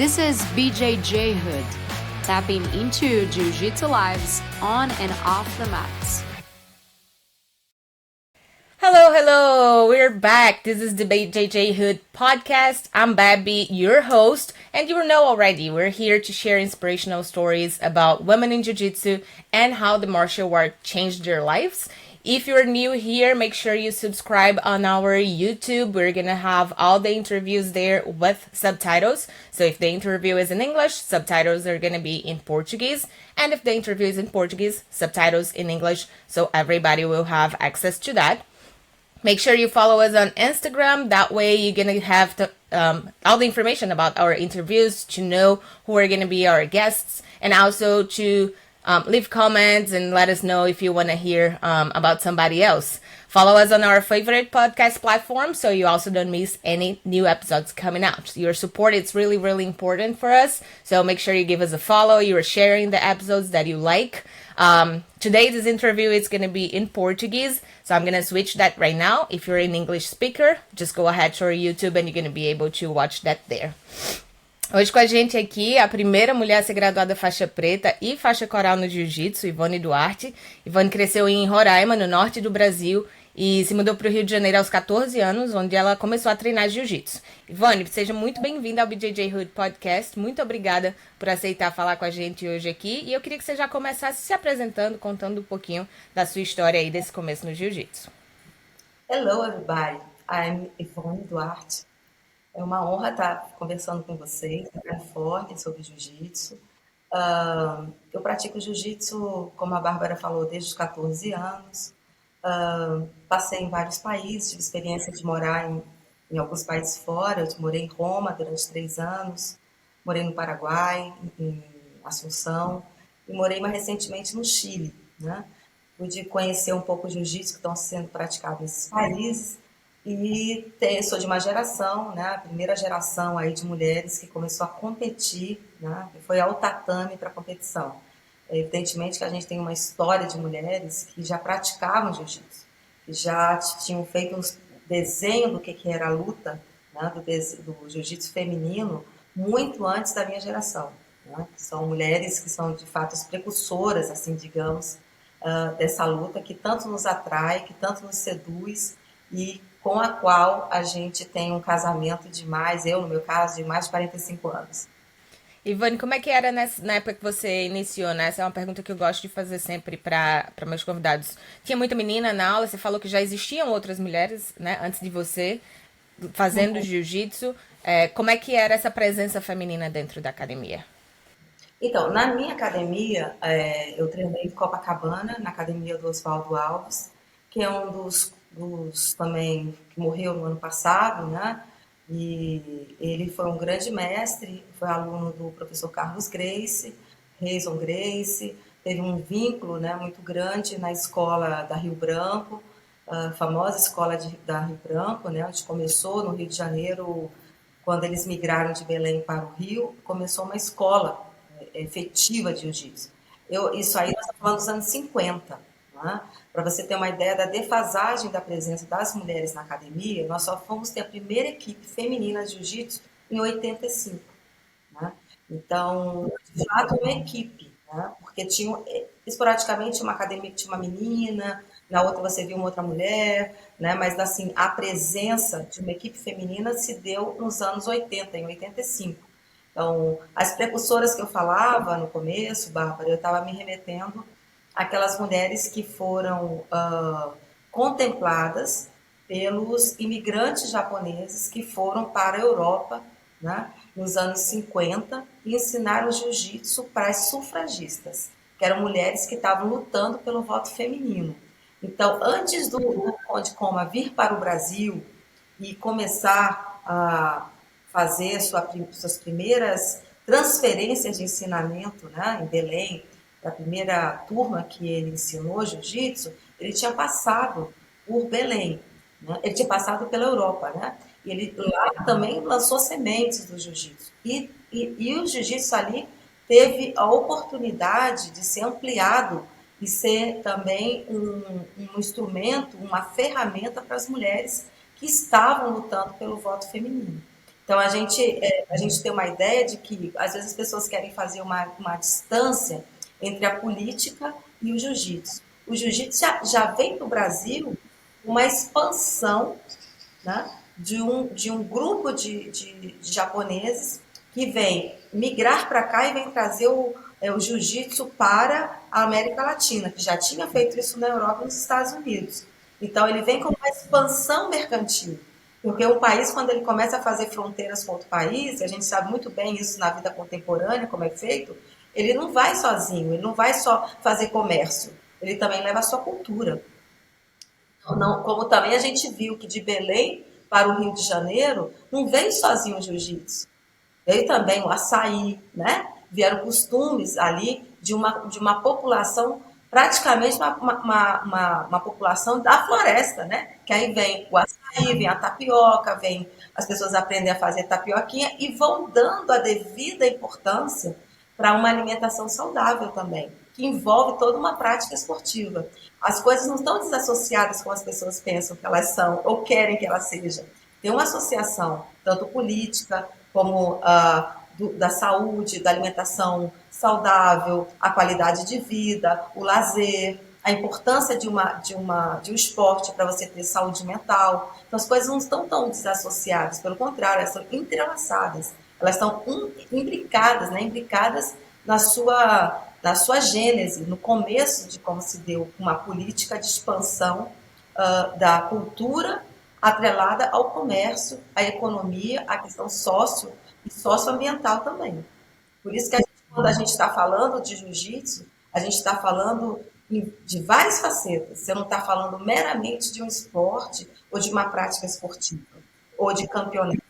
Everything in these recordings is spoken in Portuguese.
This is BJJ Hood, tapping into Jiu-Jitsu lives on and off the mats. Hello, we're back. This is the BJJ Hood podcast. I'm Babby, your host, and you know already, we're here to share inspirational stories about women in Jiu-Jitsu and how the martial art changed their lives. If you're new here, make sure you subscribe on our YouTube. We're gonna have all the interviews there with subtitles. So if the interview is in English, subtitles are gonna be in Portuguese. And if the interview is in Portuguese, subtitles in English. So everybody will have access to that. Make sure you follow us on Instagram. That way you're going to have all the information about our interviews, to know who are going to be our guests, and also to leave comments and let us know if you want to hear about somebody else. Follow us on our favorite podcast platform so you also don't miss any new episodes coming out. Your support is really, really important for us. So make sure you give us a follow. You are sharing the episodes that you like. Today, this interview is going to be in Portuguese, so I'm going to switch that right now. If you're an English speaker, just go ahead to our YouTube and you're going to be able to watch that there. Hoje com a gente aqui, a primeira mulher a ser graduada faixa preta e faixa coral no Jiu-Jitsu, Ivone Duarte. Ivone cresceu em Roraima, no norte do Brasil, e se mudou para o Rio de Janeiro aos 14 anos, onde ela começou a treinar Jiu-Jitsu. Ivone, seja muito bem-vinda ao BJJ Hood Podcast. Muito obrigada por aceitar falar com a gente hoje aqui. E eu queria que você já começasse se apresentando, contando um pouquinho da sua história aí desse começo no Jiu-Jitsu. Hello, everybody. I'm Ivone Duarte. É uma honra estar conversando com vocês, forte sobre Jiu-Jitsu. Eu pratico Jiu-Jitsu, como a Bárbara falou, desde os 14 anos. Passei em vários países, tive experiência de morar em alguns países fora. Eu morei em Roma durante 3 anos, morei no Paraguai, em Assunção, e morei mais recentemente no Chile, né? Pude conhecer um pouco o jiu-jitsu que estão sendo praticados nesses países. E sou de uma geração, né, a primeira geração aí de mulheres que começou a competir, né, foi ao tatame para competição. Evidentemente que a gente tem uma história de mulheres que já praticavam jiu-jitsu, que já tinham feito um desenho do que era a luta, né, do jiu-jitsu feminino, muito antes da minha geração, né, que são mulheres que são de fato as precursoras, assim, digamos, dessa luta que tanto nos atrai, que tanto nos seduz e com a qual a gente tem um casamento de mais, eu no meu caso, de mais de 45 anos. Ivone, como é que era na época que você iniciou, né? Essa é uma pergunta que eu gosto de fazer sempre para meus convidados. Tinha muita menina na aula, você falou que já existiam outras mulheres, né, antes de você, fazendo jiu-jitsu. Como é que era essa presença feminina dentro da academia? Então, na minha academia, eu treinei em Copacabana, na academia do Oswaldo Alves, que é um dos também que morreu no ano passado, né? E ele foi um grande mestre, foi aluno do professor Carlos Gracie, Reison Gracie, teve um vínculo, né, muito grande na escola da Rio Branco, a famosa escola da Rio Branco, né, onde começou no Rio de Janeiro, quando eles migraram de Belém para o Rio, começou uma escola efetiva de jiu-jitsu. Isso aí nós estamos falando dos anos 50, né? Para você ter uma ideia da defasagem da presença das mulheres na academia, nós só fomos ter a primeira equipe feminina de jiu-jitsu em 85. Né? Então, de fato, uma equipe, né? Porque tinha, esporadicamente, uma academia que tinha uma menina, na outra você viu uma outra mulher, né? Mas assim, a presença de uma equipe feminina se deu nos anos 80, em 85. Então, as precursoras que eu falava no começo, Bárbara, eu estava me remetendo aquelas mulheres que foram contempladas pelos imigrantes japoneses que foram para a Europa, né, nos anos 50 e ensinaram jiu-jitsu para as sufragistas, que eram mulheres que estavam lutando pelo voto feminino. Então, antes do Conde Coma vir para o Brasil e começar a fazer suas primeiras transferências de ensinamento, né, em Belém, da primeira turma que ele ensinou jiu-jitsu, ele tinha passado por Belém, né? Ele tinha passado pela Europa, né? E ele lá também lançou sementes do jiu-jitsu. E o jiu-jitsu ali teve a oportunidade de ser ampliado e ser também um instrumento, uma ferramenta para as mulheres que estavam lutando pelo voto feminino. Então, a gente tem uma ideia de que, às vezes, as pessoas querem fazer uma distância entre a política e o jiu-jitsu. O jiu-jitsu já vem para o Brasil uma expansão, né, de um grupo de japoneses que vem migrar para cá e vem trazer o jiu-jitsu para a América Latina, que já tinha feito isso na Europa e nos Estados Unidos. Então, ele vem com uma expansão mercantil. Porque um país, quando ele começa a fazer fronteiras com outro país, e a gente sabe muito bem isso na vida contemporânea, como é feito, ele não vai sozinho, ele não vai só fazer comércio, ele também leva a sua cultura. Não, como também a gente viu que de Belém para o Rio de Janeiro não veio sozinho o jiu-jitsu. Veio também o açaí, né? Vieram costumes ali de uma população, praticamente uma população da floresta, né? Que aí vem o açaí, vem a tapioca, vem as pessoas aprendem a fazer tapioquinha e vão dando a devida importância para uma alimentação saudável também, que envolve toda uma prática esportiva. As coisas não estão desassociadas como as pessoas pensam que elas são ou querem que elas sejam. Tem uma associação, tanto política como da saúde, da alimentação saudável, a qualidade de vida, o lazer, a importância de um esporte para você ter saúde mental. Então, as coisas não estão tão desassociadas, pelo contrário, elas estão entrelaçadas, elas estão imbricadas, né? Imbricadas na sua gênese, no começo de como se deu uma política de expansão da cultura atrelada ao comércio, à economia, à questão e socioambiental também. Por isso que quando a gente está falando de jiu-jitsu, a gente está falando de várias facetas. Você não está falando meramente de um esporte ou de uma prática esportiva ou de campeonato.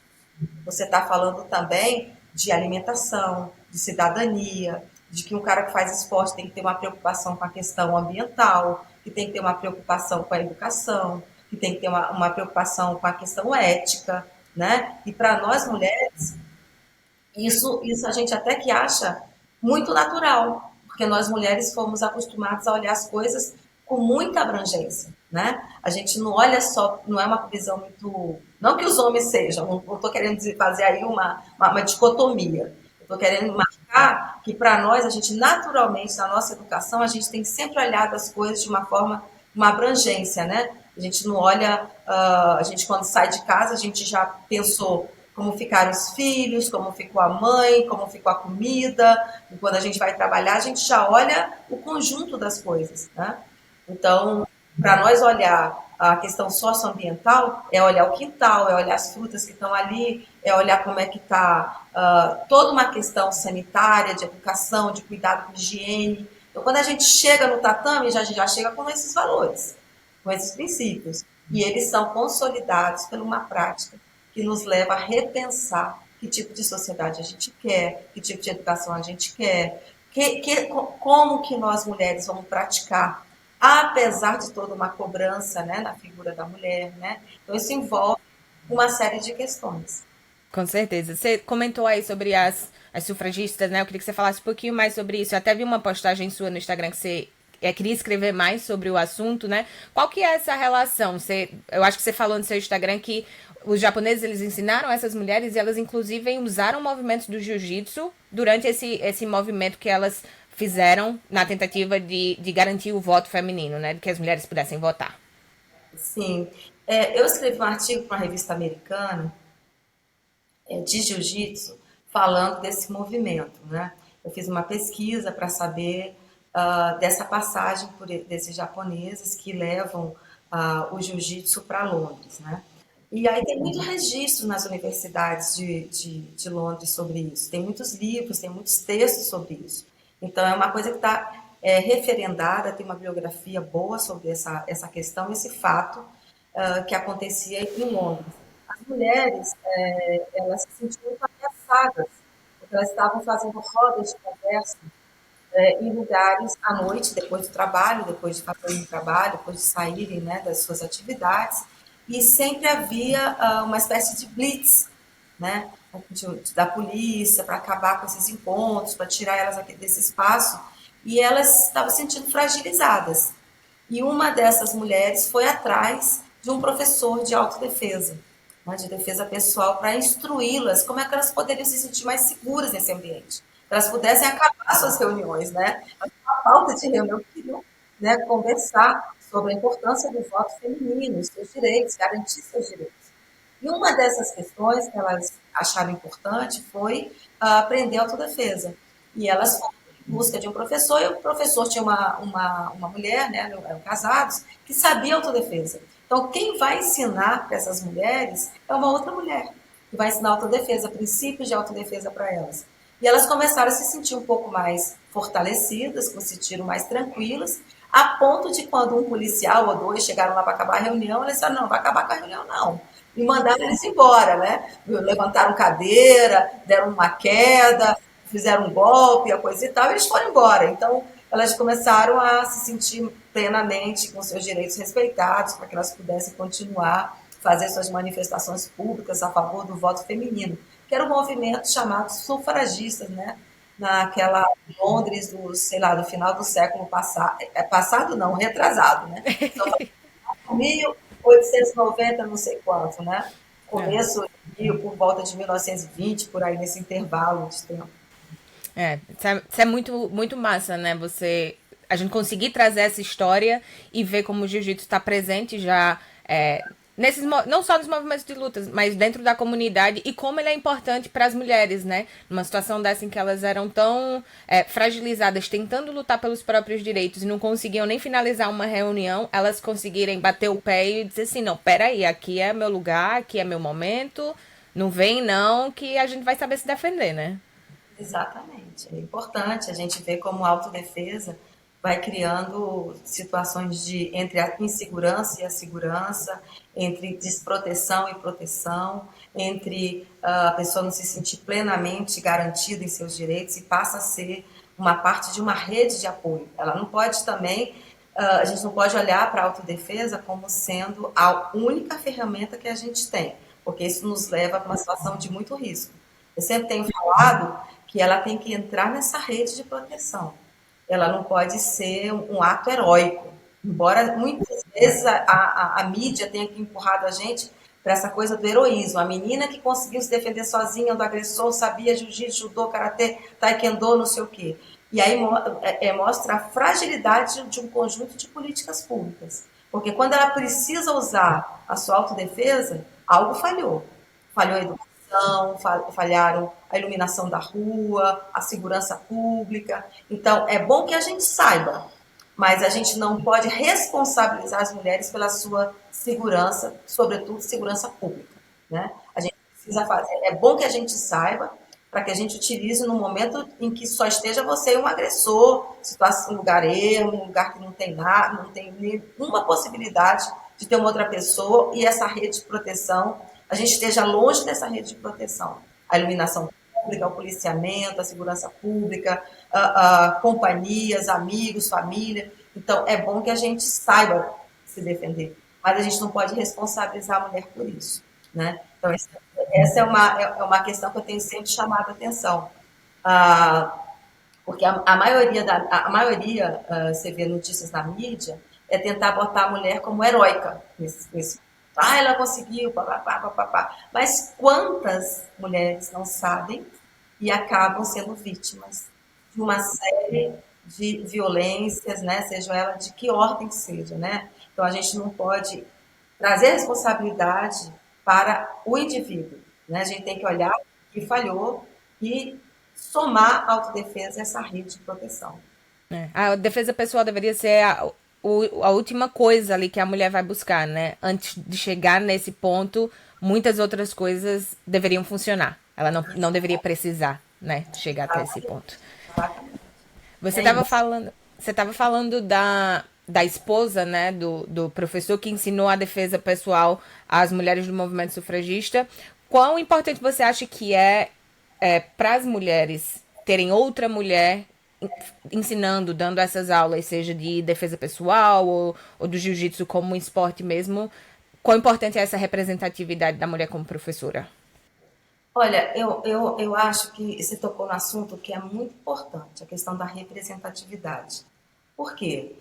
Você está falando também de alimentação, de cidadania, de que um cara que faz esporte tem que ter uma preocupação com a questão ambiental, que tem que ter uma preocupação com a educação, que tem que ter uma preocupação com a questão ética, né? E para nós mulheres, isso a gente até que acha muito natural, porque nós mulheres fomos acostumadas a olhar as coisas com muita abrangência, né? A gente não olha só, não é uma visão muito. Não que os homens sejam, não estou querendo fazer aí uma dicotomia. Estou querendo marcar que para nós, a gente naturalmente, na nossa educação, a gente tem sempre olhado as coisas de uma forma, uma abrangência, né? A gente não olha, a gente quando sai de casa, a gente já pensou como ficaram os filhos, como ficou a mãe, como ficou a comida. E quando a gente vai trabalhar, a gente já olha o conjunto das coisas, né? Então, para nós olhar a questão socioambiental, é olhar o quintal, é olhar as frutas que estão ali, é olhar como é que está toda uma questão sanitária, de educação, de cuidado com higiene. Então, quando a gente chega no tatame, já chega com esses valores, com esses princípios. E eles são consolidados por uma prática que nos leva a repensar que tipo de sociedade a gente quer, que tipo de educação a gente quer, como que nós mulheres vamos praticar, apesar de toda uma cobrança, né, na figura da mulher, né? Então isso envolve uma série de questões. Com certeza. Você comentou aí sobre as sufragistas, né? Eu queria que você falasse um pouquinho mais sobre isso. Eu até vi uma postagem sua no Instagram que você queria escrever mais sobre o assunto, né? Qual que é essa relação? Eu acho que você falou no seu Instagram que os japoneses, eles ensinaram essas mulheres e elas, inclusive, usaram movimentos do jiu-jitsu durante esse movimento que elas fizeram na tentativa de garantir o voto feminino, né? De que as mulheres pudessem votar. Sim, eu escrevi um artigo para uma revista americana de jiu-jitsu falando desse movimento, né? Eu fiz uma pesquisa para saber dessa passagem desses japoneses que levam o jiu-jitsu para Londres, né? E aí tem muito registro nas universidades de Londres sobre isso. Tem muitos livros, tem muitos textos sobre isso. Então é uma coisa que está referendada, tem uma bibliografia boa sobre essa questão, esse fato que acontecia em Londres. As mulheres, elas se sentiam muito ameaçadas, porque elas estavam fazendo rodas de conversa em lugares à noite, depois do trabalho, depois de fazerem o trabalho, depois de saírem, né, das suas atividades, e sempre havia uma espécie de blitz, né, da polícia para acabar com esses encontros, para tirar elas desse espaço, e elas estavam se sentindo fragilizadas. E uma dessas mulheres foi atrás de um professor de autodefesa. né, de defesa pessoal para instruí-las como é que elas poderiam se sentir mais seguras nesse ambiente. Que elas pudessem acabar suas reuniões, né? A falta de reunião, queriam, né, conversar sobre a importância do voto feminino, seus direitos, garantir seus direitos. E uma dessas questões que elas acharam importante foi aprender autodefesa. E elas foram em busca de um professor, e o professor tinha uma mulher, né, eram casados, que sabia autodefesa. Então, quem vai ensinar para essas mulheres é uma outra mulher, que vai ensinar autodefesa, princípios de autodefesa para elas. E elas começaram a se sentir um pouco mais fortalecidas, se sentiram mais tranquilas, a ponto de quando um policial ou dois chegaram lá para acabar a reunião, elas disseram, não, vai acabar com a reunião não. E mandaram eles embora, né? Levantaram cadeira, deram uma queda, fizeram um golpe, a coisa e tal, e eles foram embora. Então, elas começaram a se sentir plenamente com seus direitos respeitados, para que elas pudessem continuar fazer suas manifestações públicas a favor do voto feminino, que era um movimento chamado sufragistas, né? Naquela Londres do, sei lá, do final do século passado, passado não, retrasado, né? Então, 1890, não sei quanto, né? Aham. Começo por volta de 1920, por aí nesse intervalo de tempo. Isso é muito, muito massa, né? A gente conseguir trazer essa história e ver como o jiu-jitsu está presente já não só nos movimentos de lutas, mas dentro da comunidade e como ele é importante para as mulheres, né? Numa situação dessa em que elas eram tão fragilizadas, tentando lutar pelos próprios direitos e não conseguiam nem finalizar uma reunião, elas conseguirem bater o pé e dizer assim, não, peraí, aqui é meu lugar, aqui é meu momento, não vem não, que a gente vai saber se defender, né? Exatamente. É importante a gente ver como a autodefesa vai criando situações de entre a insegurança e a segurança, entre desproteção e proteção, entre a pessoa não se sentir plenamente garantida em seus direitos e passa a ser uma parte de uma rede de apoio. Ela não pode também, a gente não pode olhar para a autodefesa como sendo a única ferramenta que a gente tem, porque isso nos leva para uma situação de muito risco. Eu sempre tenho falado que ela tem que entrar nessa rede de proteção. Ela não pode ser um ato heróico. Embora muitas vezes a mídia tenha que empurrado a gente para essa coisa do heroísmo. A menina que conseguiu se defender sozinha do agressor, sabia jiu-jitsu, judô, karatê, taekwondo, não sei o quê. E aí mostra a fragilidade de um conjunto de políticas públicas. Porque quando ela precisa usar a sua autodefesa, algo falhou. Falhou a educação, falharam a iluminação da rua, a segurança pública. Então, é bom que a gente saiba, mas a gente não pode responsabilizar as mulheres pela sua segurança, sobretudo segurança pública, né? A gente precisa fazer. É bom que a gente saiba para que a gente utilize no momento em que só esteja você e um agressor, situação, um lugar ermo, um lugar que não tem nada, não tem nenhuma possibilidade de ter uma outra pessoa e essa rede de proteção, a gente esteja longe dessa rede de proteção. A iluminação pública, o policiamento, a segurança pública, companhias, amigos, família. Então, é bom que a gente saiba se defender, mas a gente não pode responsabilizar a mulher por isso, né? Então, essa é uma questão que eu tenho sempre chamado a atenção. Ah, porque a maioria, você vê notícias na mídia, é tentar botar a mulher como heróica nesse. Ah, ela conseguiu, papapá, papapá. Mas quantas mulheres não sabem e acabam sendo vítimas de uma série de violências, né? Seja ela de que ordem que seja, né? Então a gente não pode trazer a responsabilidade para o indivíduo, né? A gente tem que olhar o que falhou e somar a autodefesa a essa rede de proteção. A defesa pessoal deveria ser a última coisa ali que a mulher vai buscar, né? Antes de chegar nesse ponto, muitas outras coisas deveriam funcionar. Ela não deveria precisar, né, de chegar até esse ponto. Você É estava isso. falando, você estava falando da esposa, né, do professor que ensinou a defesa pessoal às mulheres do movimento sufragista. Quão importante você acha que para as mulheres terem outra mulher ensinando, dando essas aulas, seja de defesa pessoal ou do jiu-jitsu como um esporte mesmo? Quão importante é essa representatividade da mulher como professora? Olha, eu acho que você tocou no assunto que é muito importante, a questão da representatividade. Por quê?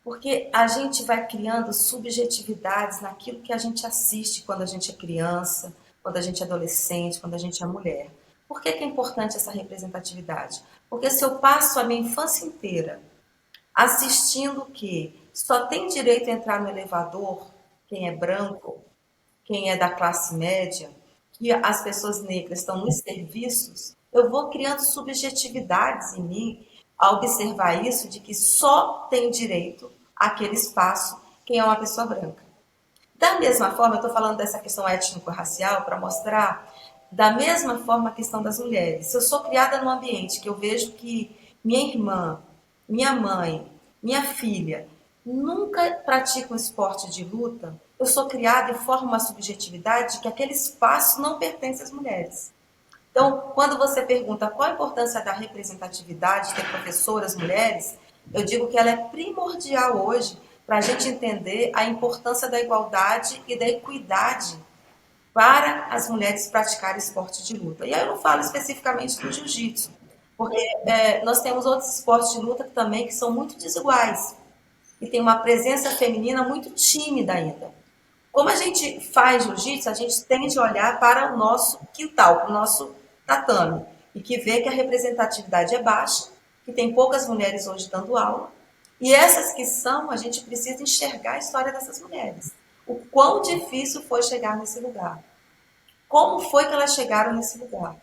Porque a gente vai criando subjetividades naquilo que a gente assiste quando a gente é criança, quando a gente é adolescente, quando a gente é mulher. Por que que é importante essa representatividade? Porque se eu passo a minha infância inteira assistindo que só tem direito a entrar no elevador quem é branco, quem é da classe média, que as pessoas negras estão nos serviços, eu vou criando subjetividades em mim ao observar isso de que só tem direito àquele espaço quem é uma pessoa branca. Da mesma forma, eu estou falando dessa questão étnico-racial para mostrar, da mesma forma, a questão das mulheres. Se eu sou criada num ambiente que eu vejo que minha irmã, minha mãe, minha filha nunca praticam esporte de luta, eu sou criada e formo uma subjetividade de que aquele espaço não pertence às mulheres. Então, quando você pergunta qual a importância da representatividade, de ter professoras mulheres, eu digo que ela é primordial hoje para a gente entender a importância da igualdade e da equidade para as mulheres praticarem esporte de luta. E aí eu não falo especificamente do jiu-jitsu, porque nós temos outros esportes de luta também que são muito desiguais e tem uma presença feminina muito tímida ainda. Como a gente faz jiu-jitsu, a gente tende a olhar para o nosso quintal, para o nosso tatame, e que vê que a representatividade é baixa, que tem poucas mulheres hoje dando aula, e essas que são, a gente precisa enxergar a história dessas mulheres. O quão difícil foi chegar nesse lugar. Como foi que elas chegaram nesse lugar?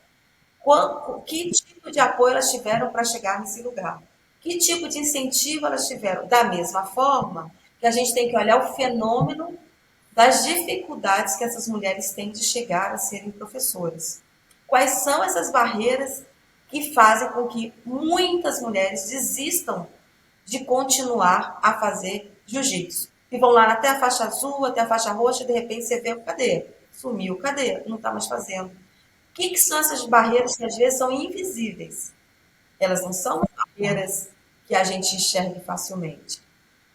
Que tipo de apoio elas tiveram para chegar nesse lugar? Que tipo de incentivo elas tiveram? Da mesma forma que a gente tem que olhar o fenômeno das dificuldades que essas mulheres têm de chegar a serem professoras. Quais são essas barreiras que fazem com que muitas mulheres desistam de continuar a fazer jiu-jitsu? E vão lá até a faixa azul, até a faixa roxa, e de repente você vê, cadê? Sumiu, cadê? Não está mais fazendo. O que são essas barreiras que às vezes são invisíveis? Elas não são barreiras que a gente enxergue facilmente.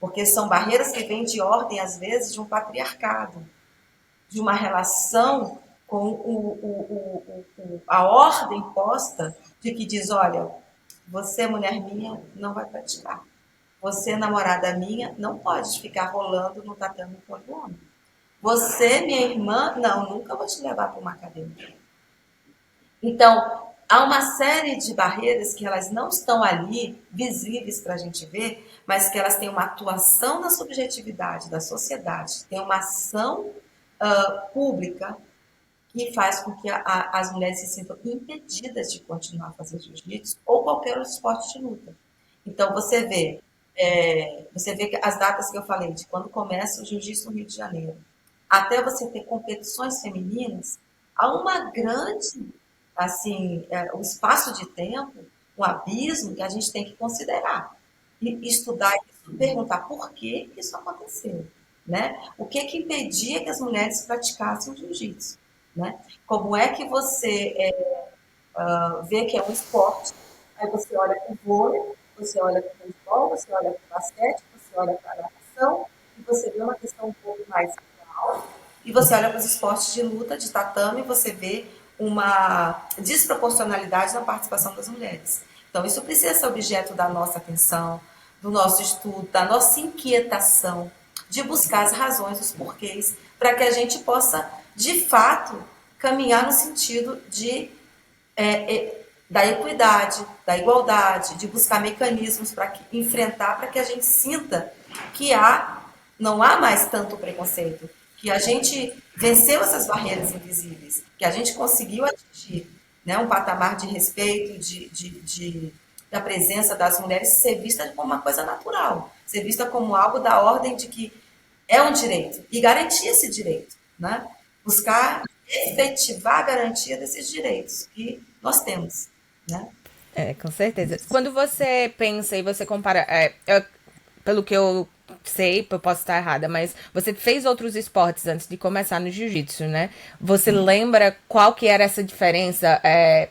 Porque são barreiras que vêm de ordem, às vezes, de um patriarcado, de uma relação com a ordem posta de que diz, olha, você, mulher minha, não vai praticar. Você, namorada minha, não pode ficar rolando no tatame com o homem. Você, minha irmã, não, nunca vou te levar para uma academia. Então, há uma série de barreiras que elas não estão ali visíveis para a gente ver, mas que elas têm uma atuação na subjetividade da sociedade, tem uma ação pública que faz com que as mulheres se sintam impedidas de continuar a fazer jiu-jitsu ou qualquer outro esporte de luta. Então, você vê que as datas que eu falei, de quando começa o jiu-jitsu no Rio de Janeiro, até você ter competições femininas, há uma grande, assim, um espaço de tempo, um abismo que a gente tem que considerar. E estudar isso, perguntar por que isso aconteceu, né? O que impedia que as mulheres praticassem o jiu-jitsu, né? Como é que você vê que é um esporte, aí você olha para o vôlei, você olha para o futebol, você olha para o basquete, você olha para a natação, e você vê uma questão um pouco mais real, e você olha para os esportes de luta, de tatame, e você vê uma desproporcionalidade na participação das mulheres. Então, isso precisa ser objeto da nossa atenção, do nosso estudo, da nossa inquietação, de buscar as razões, os porquês, para que a gente possa, de fato, caminhar no sentido da equidade, da igualdade, de buscar mecanismos para enfrentar, para que a gente sinta que não há mais tanto preconceito, que a gente venceu essas barreiras invisíveis, que a gente conseguiu atingir, né, um patamar de respeito, da presença das mulheres ser vista como uma coisa natural, ser vista como algo da ordem de que é um direito, e garantir esse direito, né? Buscar efetivar a garantia desses direitos que nós temos, né? Com certeza. Quando você pensa e você compara, pelo que eu sei, eu posso estar errada, mas você fez outros esportes antes de começar no jiu-jitsu, né? Você lembra qual que era essa diferença,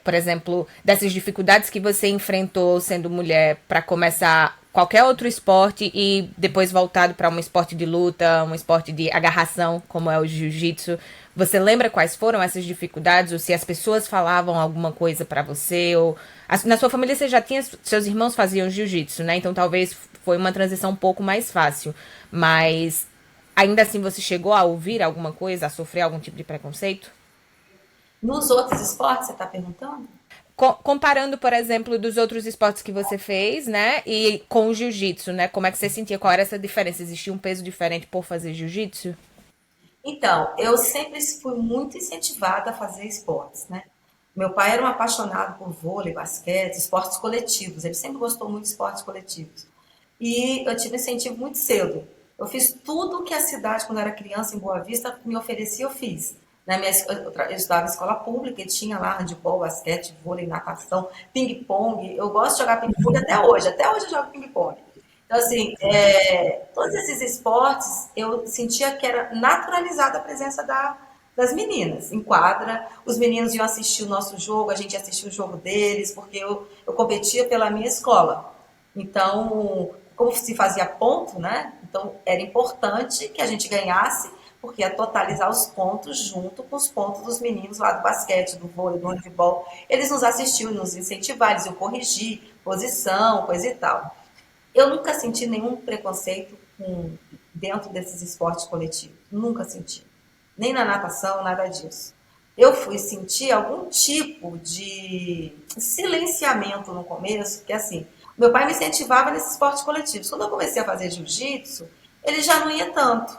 por exemplo, dessas dificuldades que você enfrentou sendo mulher para começar qualquer outro esporte e depois voltado para um esporte de luta, um esporte de agarração, como é o jiu-jitsu? Você lembra quais foram essas dificuldades? Ou se as pessoas falavam alguma coisa para você? Ou na sua família você já tinha, seus irmãos faziam jiu-jitsu, né? Então talvez foi uma transição um pouco mais fácil. Mas ainda assim você chegou a ouvir alguma coisa, a sofrer algum tipo de preconceito? Nos outros esportes, você está perguntando? Comparando, por exemplo, dos outros esportes que você fez, né? E com o jiu-jitsu, né? Como é que você sentia? Qual era essa diferença? Existia um peso diferente por fazer jiu-jitsu? Então, eu sempre fui muito incentivada a fazer esportes, né? Meu pai era um apaixonado por vôlei, basquete, esportes coletivos. Ele sempre gostou muito de esportes coletivos. E eu tive incentivo muito cedo. Eu fiz tudo que a cidade, quando eu era criança, em Boa Vista, me oferecia, eu fiz. Eu estudava em escola pública e tinha lá handebol, basquete, vôlei, natação, ping-pong. Eu gosto de jogar ping-pong até hoje. Até hoje eu jogo ping-pong. Então, assim, todos esses esportes, eu sentia que era naturalizada a presença das meninas em quadra. Os meninos iam assistir o nosso jogo, a gente ia assistir o jogo deles, porque eu competia pela minha escola. Então, como se fazia ponto, né? Então, era importante que a gente ganhasse, porque ia totalizar os pontos junto com os pontos dos meninos lá do basquete, do vôlei, do handebol. Eles nos assistiam, nos incentivavam, eles iam corrigir posição, coisa e tal. Eu nunca senti nenhum preconceito dentro desses esportes coletivos. Nunca senti. Nem na natação, nada disso. Eu fui sentir algum tipo de silenciamento no começo, porque assim, meu pai me incentivava nesses esportes coletivos. Quando eu comecei a fazer jiu-jitsu, ele já não ia tanto,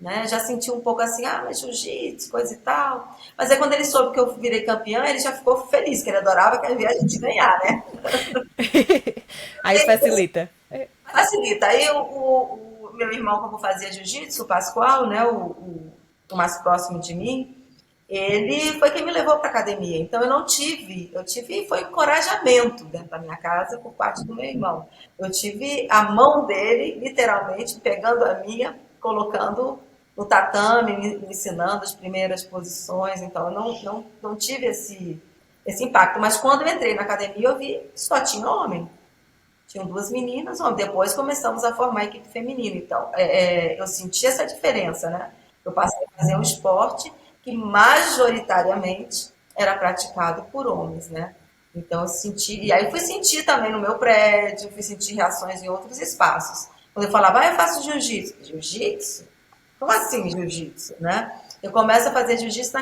né? Já senti um pouco assim, mas jiu-jitsu, coisa e tal. Mas aí quando ele soube que eu virei campeã, ele já ficou feliz, que ele adorava que a gente ganhar, né? Aí facilita. Facilita. Aí o meu irmão, como fazia jiu-jitsu, o Pascoal, né, o mais próximo de mim, ele foi quem me levou para academia. Então eu tive foi encorajamento dentro da minha casa por parte do meu irmão. Eu tive a mão dele, literalmente, pegando a minha, colocando no tatame, me ensinando as primeiras posições. Então eu não tive esse impacto. Mas quando eu entrei na academia, eu vi que só tinha homem. Tinham duas meninas, depois começamos a formar a equipe feminina. Então, eu senti essa diferença, né? Eu passei a fazer um esporte que majoritariamente era praticado por homens, né? Então, eu senti. E aí, fui sentir também no meu prédio, fui sentir reações em outros espaços. Quando eu falava, eu faço jiu-jitsu. Jiu-jitsu? Como assim jiu-jitsu, né? Eu começo a fazer jiu-jitsu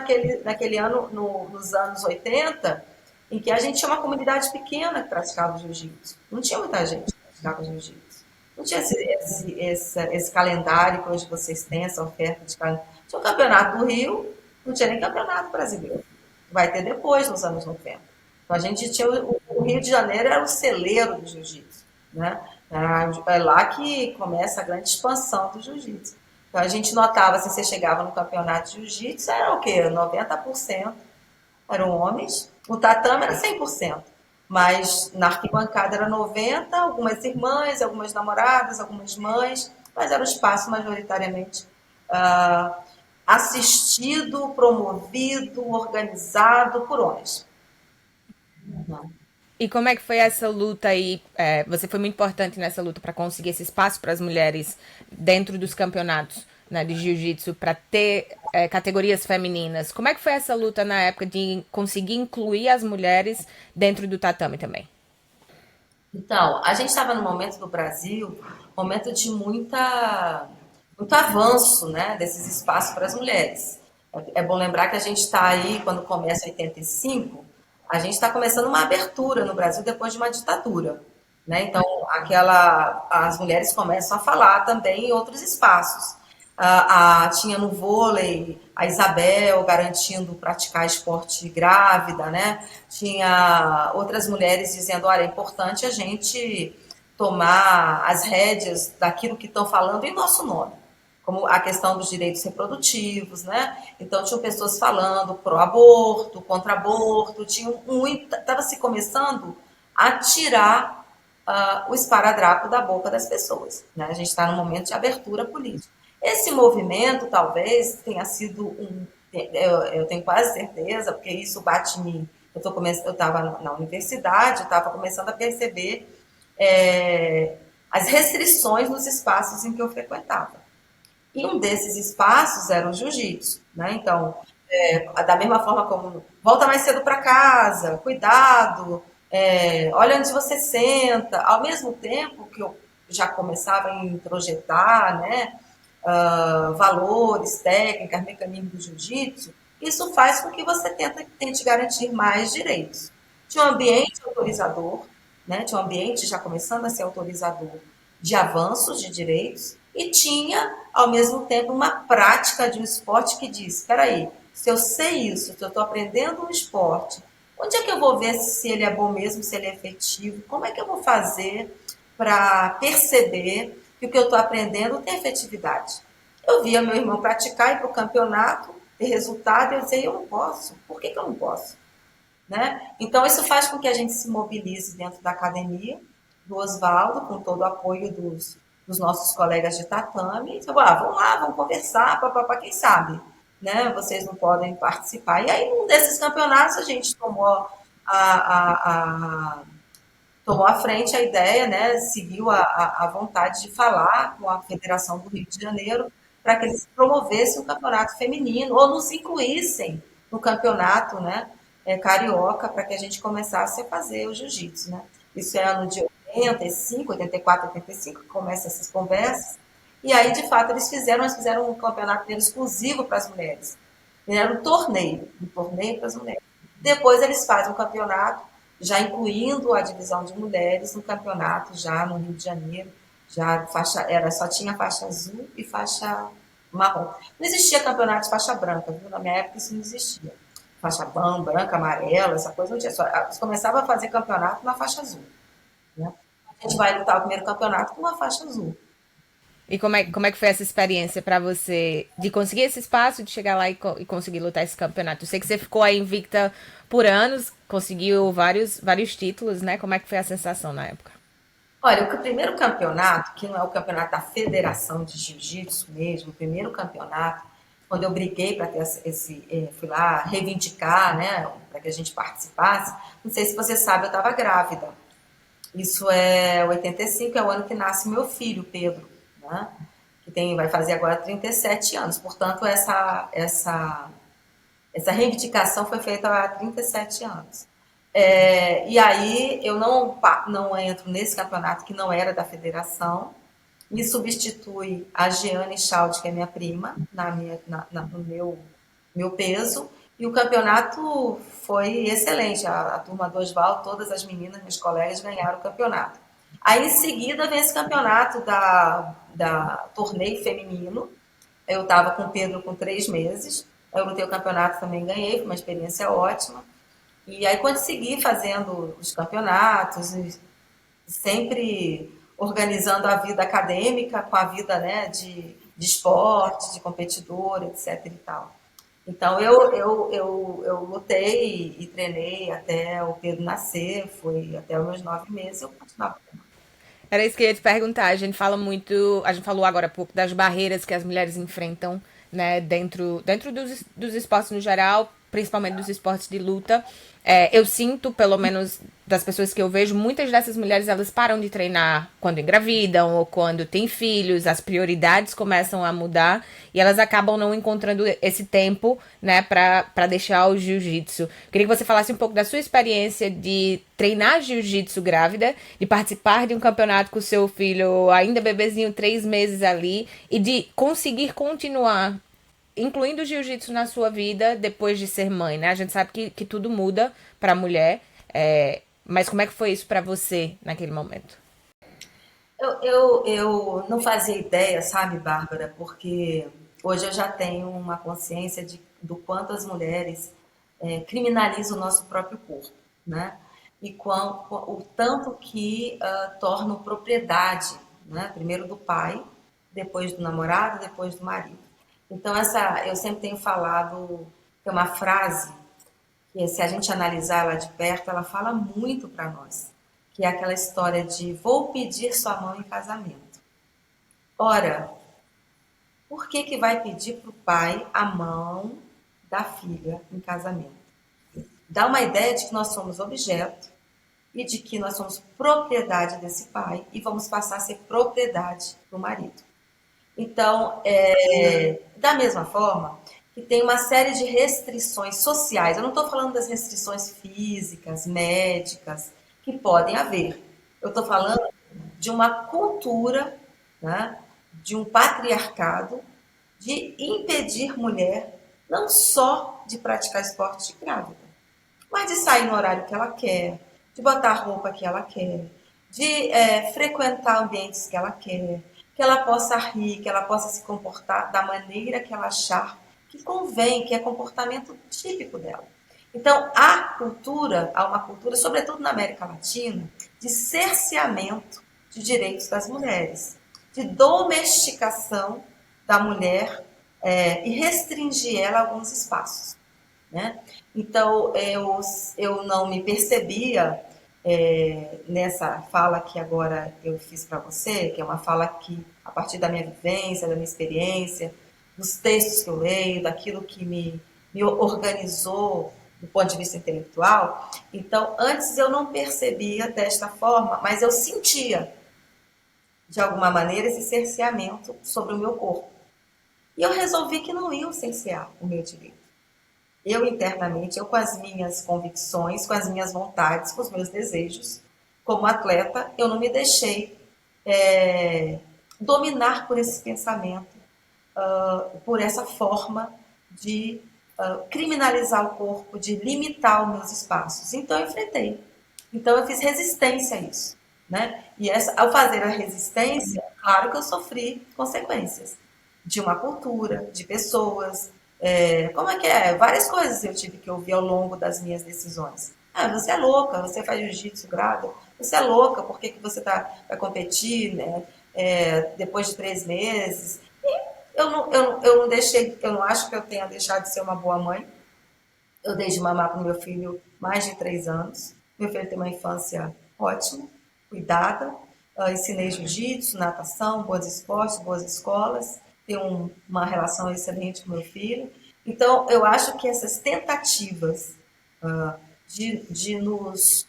naquele ano, nos anos 80, em que a gente tinha uma comunidade pequena que praticava jiu-jitsu. Não tinha muita gente que praticava jiu-jitsu. Não tinha esse calendário que hoje vocês têm, essa oferta de calendário. Tinha o campeonato do Rio, não tinha nem campeonato brasileiro. Vai ter depois, nos anos 90. Então, a gente tinha o Rio de Janeiro era o celeiro do jiu-jitsu, né? É lá que começa a grande expansão do jiu-jitsu. Então, a gente notava, se você chegava no campeonato de jiu-jitsu, era o quê? 90% eram homens, o tatame era 100%, mas na arquibancada era 90%, algumas irmãs, algumas namoradas, algumas mães, mas era um espaço majoritariamente ah, assistido, promovido, organizado por homens. E como é que foi essa luta aí? Você foi muito importante nessa luta para conseguir esse espaço para as mulheres dentro dos campeonatos, né, de jiu-jitsu, para ter categorias femininas. Como é que foi essa luta na época de conseguir incluir as mulheres dentro do tatame também? Então, a gente estava no momento do Brasil, momento de muito avanço, né, desses espaços para as mulheres. É bom lembrar que a gente está aí, quando começa em 85, a gente está começando uma abertura no Brasil depois de uma ditadura, né? Então, as mulheres começam a falar também em outros espaços. Tinha no vôlei a Isabel garantindo praticar esporte grávida, né? Tinha outras mulheres dizendo, olha, é importante a gente tomar as rédeas daquilo que estão falando em nosso nome, como a questão dos direitos reprodutivos, né? Então, tinham pessoas falando pró-aborto, contra-aborto, estava se começando a tirar o esparadrapo da boca das pessoas, né? A gente está num momento de abertura política. Esse movimento talvez tenha sido eu tenho quase certeza, porque isso bate em mim. Eu estava na universidade, eu estava começando a perceber as restrições nos espaços em que eu frequentava. E um desses espaços era o jiu-jitsu, né? Então, da mesma forma como volta mais cedo para casa, cuidado, olha onde você senta. Ao mesmo tempo que eu já começava a introjetar, né, valores, técnicas, mecanismos do jiu-jitsu, isso faz com que você tente garantir mais direitos. Tinha um ambiente autorizador, né, tinha um ambiente já começando a ser autorizador de avanços de direitos, e tinha, ao mesmo tempo, uma prática de um esporte que diz, espera aí, se eu sei isso, se eu estou aprendendo um esporte, onde é que eu vou ver se ele é bom mesmo, se ele é efetivo? Como é que eu vou fazer para perceber que o que eu estou aprendendo tem efetividade? Eu via meu irmão praticar, ir para o campeonato, ter resultado, e eu dizia, eu não posso. Por que eu não posso? Né? Então, isso faz com que a gente se mobilize dentro da academia, do Oswaldo, com todo o apoio dos nossos colegas de tatame. Então, vamos lá, vamos conversar, papapá, quem sabe? Né? Vocês não podem participar. E aí, num desses campeonatos, a gente tomou à frente a ideia, né? Seguiu a vontade de falar com a Federação do Rio de Janeiro para que eles promovessem um campeonato feminino ou nos incluíssem no campeonato, né? Carioca, para que a gente começasse a fazer o jiu-jitsu, né? Isso é ano de 85, 84, 85, que começam essas conversas. E aí, de fato, eles fizeram um campeonato exclusivo para as mulheres. Era um torneio para as mulheres. Depois eles fazem um campeonato, já incluindo a divisão de mulheres, um campeonato já no Rio de Janeiro, já só tinha faixa azul e faixa marrom. Não existia campeonato de faixa branca, viu? Na minha época isso não existia. Faixa branca, amarela, essa coisa não tinha. Eles começavam a fazer campeonato na faixa azul. Né? A gente vai lutar o primeiro campeonato com uma faixa azul. E como é que foi essa experiência para você de conseguir esse espaço, de chegar lá e conseguir lutar esse campeonato? Eu sei que você ficou aí invicta por anos, conseguiu vários títulos, né? Como é que foi a sensação na época? Olha, o primeiro campeonato, que não é o campeonato da Federação de Jiu-Jitsu mesmo, o primeiro campeonato, quando eu briguei para ter fui lá reivindicar, né, para que a gente participasse, não sei se você sabe, eu estava grávida. Isso é 85, é o ano que nasce meu filho, Pedro, né, que vai fazer agora 37 anos. Portanto, essa reivindicação foi feita há 37 anos. E aí eu não entro nesse campeonato que não era da federação, me substitui a Jeane Schaud, que é minha prima, no meu peso, e o campeonato foi excelente. A turma do Oswaldo, todas as meninas, minhas colegas, ganharam o campeonato. Aí em seguida vem esse campeonato da torneio feminino. Eu estava com o Pedro com 3 meses, eu lutei o campeonato, também ganhei, foi uma experiência ótima. E aí consegui fazendo os campeonatos, sempre organizando a vida acadêmica com a vida, né, de esporte, de competidor, etc. e tal. Então eu lutei e treinei até o Pedro nascer, foi até os meus 9 meses, eu continuava. Era isso que eu ia te perguntar. A gente falou agora há pouco das barreiras que as mulheres enfrentam, né, dentro dos esportes no geral, principalmente dos esportes de luta. Eu sinto, pelo menos das pessoas que eu vejo, muitas dessas mulheres elas param de treinar quando engravidam ou quando têm filhos, as prioridades começam a mudar e elas acabam não encontrando esse tempo, né, para deixar o jiu-jitsu. Queria que você falasse um pouco da sua experiência de treinar jiu-jitsu grávida, de participar de um campeonato com o seu filho ainda bebezinho, 3 meses ali, e de conseguir continuar incluindo o jiu-jitsu na sua vida depois de ser mãe, né? A gente sabe que tudo muda para a mulher, mas como é que foi isso para você naquele momento? Eu não fazia ideia, sabe, Bárbara, porque hoje eu já tenho uma consciência do quanto as mulheres criminalizam o nosso próprio corpo, né? E o tanto que tornam propriedade, né? Primeiro do pai, depois do namorado, depois do marido. Então, eu sempre tenho falado, tem uma frase que, se a gente analisar ela de perto, ela fala muito para nós, que é aquela história de vou pedir sua mão em casamento. Ora, por que vai pedir para o pai a mão da filha em casamento? Dá uma ideia de que nós somos objeto e de que nós somos propriedade desse pai e vamos passar a ser propriedade do marido. Então, da mesma forma que tem uma série de restrições sociais, eu não estou falando das restrições físicas, médicas, que podem haver. Eu estou falando de uma cultura, né, de um patriarcado, de impedir mulher não só de praticar esporte de grávida, mas de sair no horário que ela quer, de botar a roupa que ela quer, de frequentar ambientes que ela possa rir, que ela possa se comportar da maneira que ela achar que convém, que é comportamento típico dela. Então, há uma cultura, sobretudo na América Latina, de cerceamento de direitos das mulheres, de domesticação da mulher e restringir ela a alguns espaços. Né? Então, eu não me percebia nessa fala que agora eu fiz para você, que é uma fala que, a partir da minha vivência, da minha experiência, dos textos que eu leio, daquilo que me organizou do ponto de vista intelectual. Então, antes eu não percebia desta forma, mas eu sentia, de alguma maneira, esse cerceamento sobre o meu corpo. E eu resolvi que não ia cercear o meu direito. Eu internamente, eu com as minhas convicções, com as minhas vontades, com os meus desejos, como atleta, eu não me deixei dominar por esse pensamento, por essa forma de criminalizar o corpo, de limitar os meus espaços. Então eu enfrentei. Então eu fiz resistência a isso. Né? E ao fazer a resistência, claro que eu sofri consequências de uma cultura, de pessoas. Como é que é? Várias coisas eu tive que ouvir ao longo das minhas decisões. Ah, você é louca, você faz jiu-jitsu grado, você é louca, por que você vai competir, né? Depois de 3 meses? E eu não deixei, eu não acho que eu tenha deixado de ser uma boa mãe. Eu dei de mamar para o meu filho mais de 3 anos. Meu filho tem uma infância ótima, cuidada. Ensinei jiu-jitsu, natação, bons esportes, boas escolas. Tenho uma relação excelente com meu filho. Então, eu acho que essas tentativas de nos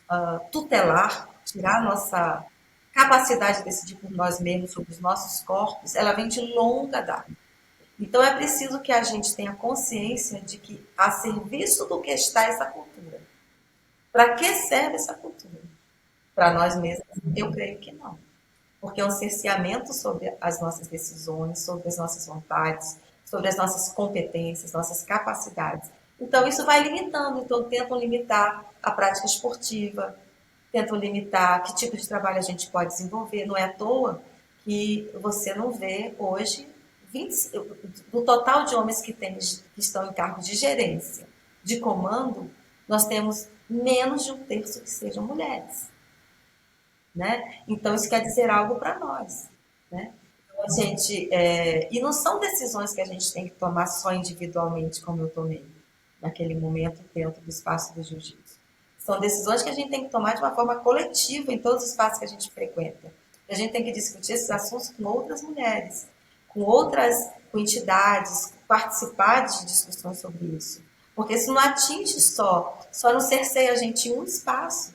tutelar, tirar a nossa capacidade de decidir por nós mesmos sobre os nossos corpos, ela vem de longa data. Então, é preciso que a gente tenha consciência de que a serviço do que está essa cultura. Para que serve essa cultura? Para nós mesmos? Eu creio que não. Porque é um cerceamento sobre as nossas decisões, sobre as nossas vontades, sobre as nossas competências, nossas capacidades. Então, isso vai limitando. Então, tentam limitar a prática esportiva, tentam limitar que tipo de trabalho a gente pode desenvolver. Não é à toa que você não vê hoje, do total de homens que estão em cargos de gerência, de comando, nós temos menos de 1/3 que sejam mulheres. Né? Então, isso quer dizer algo para nós. Né? Então, e não são decisões que a gente tem que tomar só individualmente, como eu tomei naquele momento dentro do espaço do jiu-jitsu. São decisões que a gente tem que tomar de uma forma coletiva em todos os espaços que a gente frequenta. A gente tem que discutir esses assuntos com outras mulheres, com entidades, participar de discussões sobre isso. Porque isso não atinge só não cerceia a gente em um espaço,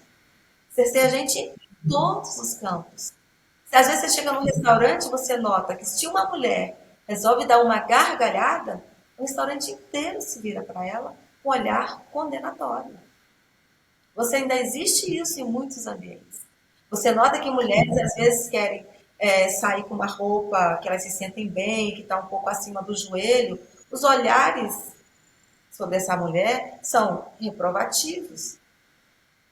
cerceia a gente em todos os campos. Se às vezes você chega num restaurante, você nota que se uma mulher resolve dar uma gargalhada, o restaurante inteiro se vira para ela com um olhar condenatório. Você ainda existe isso em muitos ambientes. Você nota que mulheres às vezes querem sair com uma roupa que elas se sentem bem, que está um pouco acima do joelho. Os olhares sobre essa mulher são reprovativos.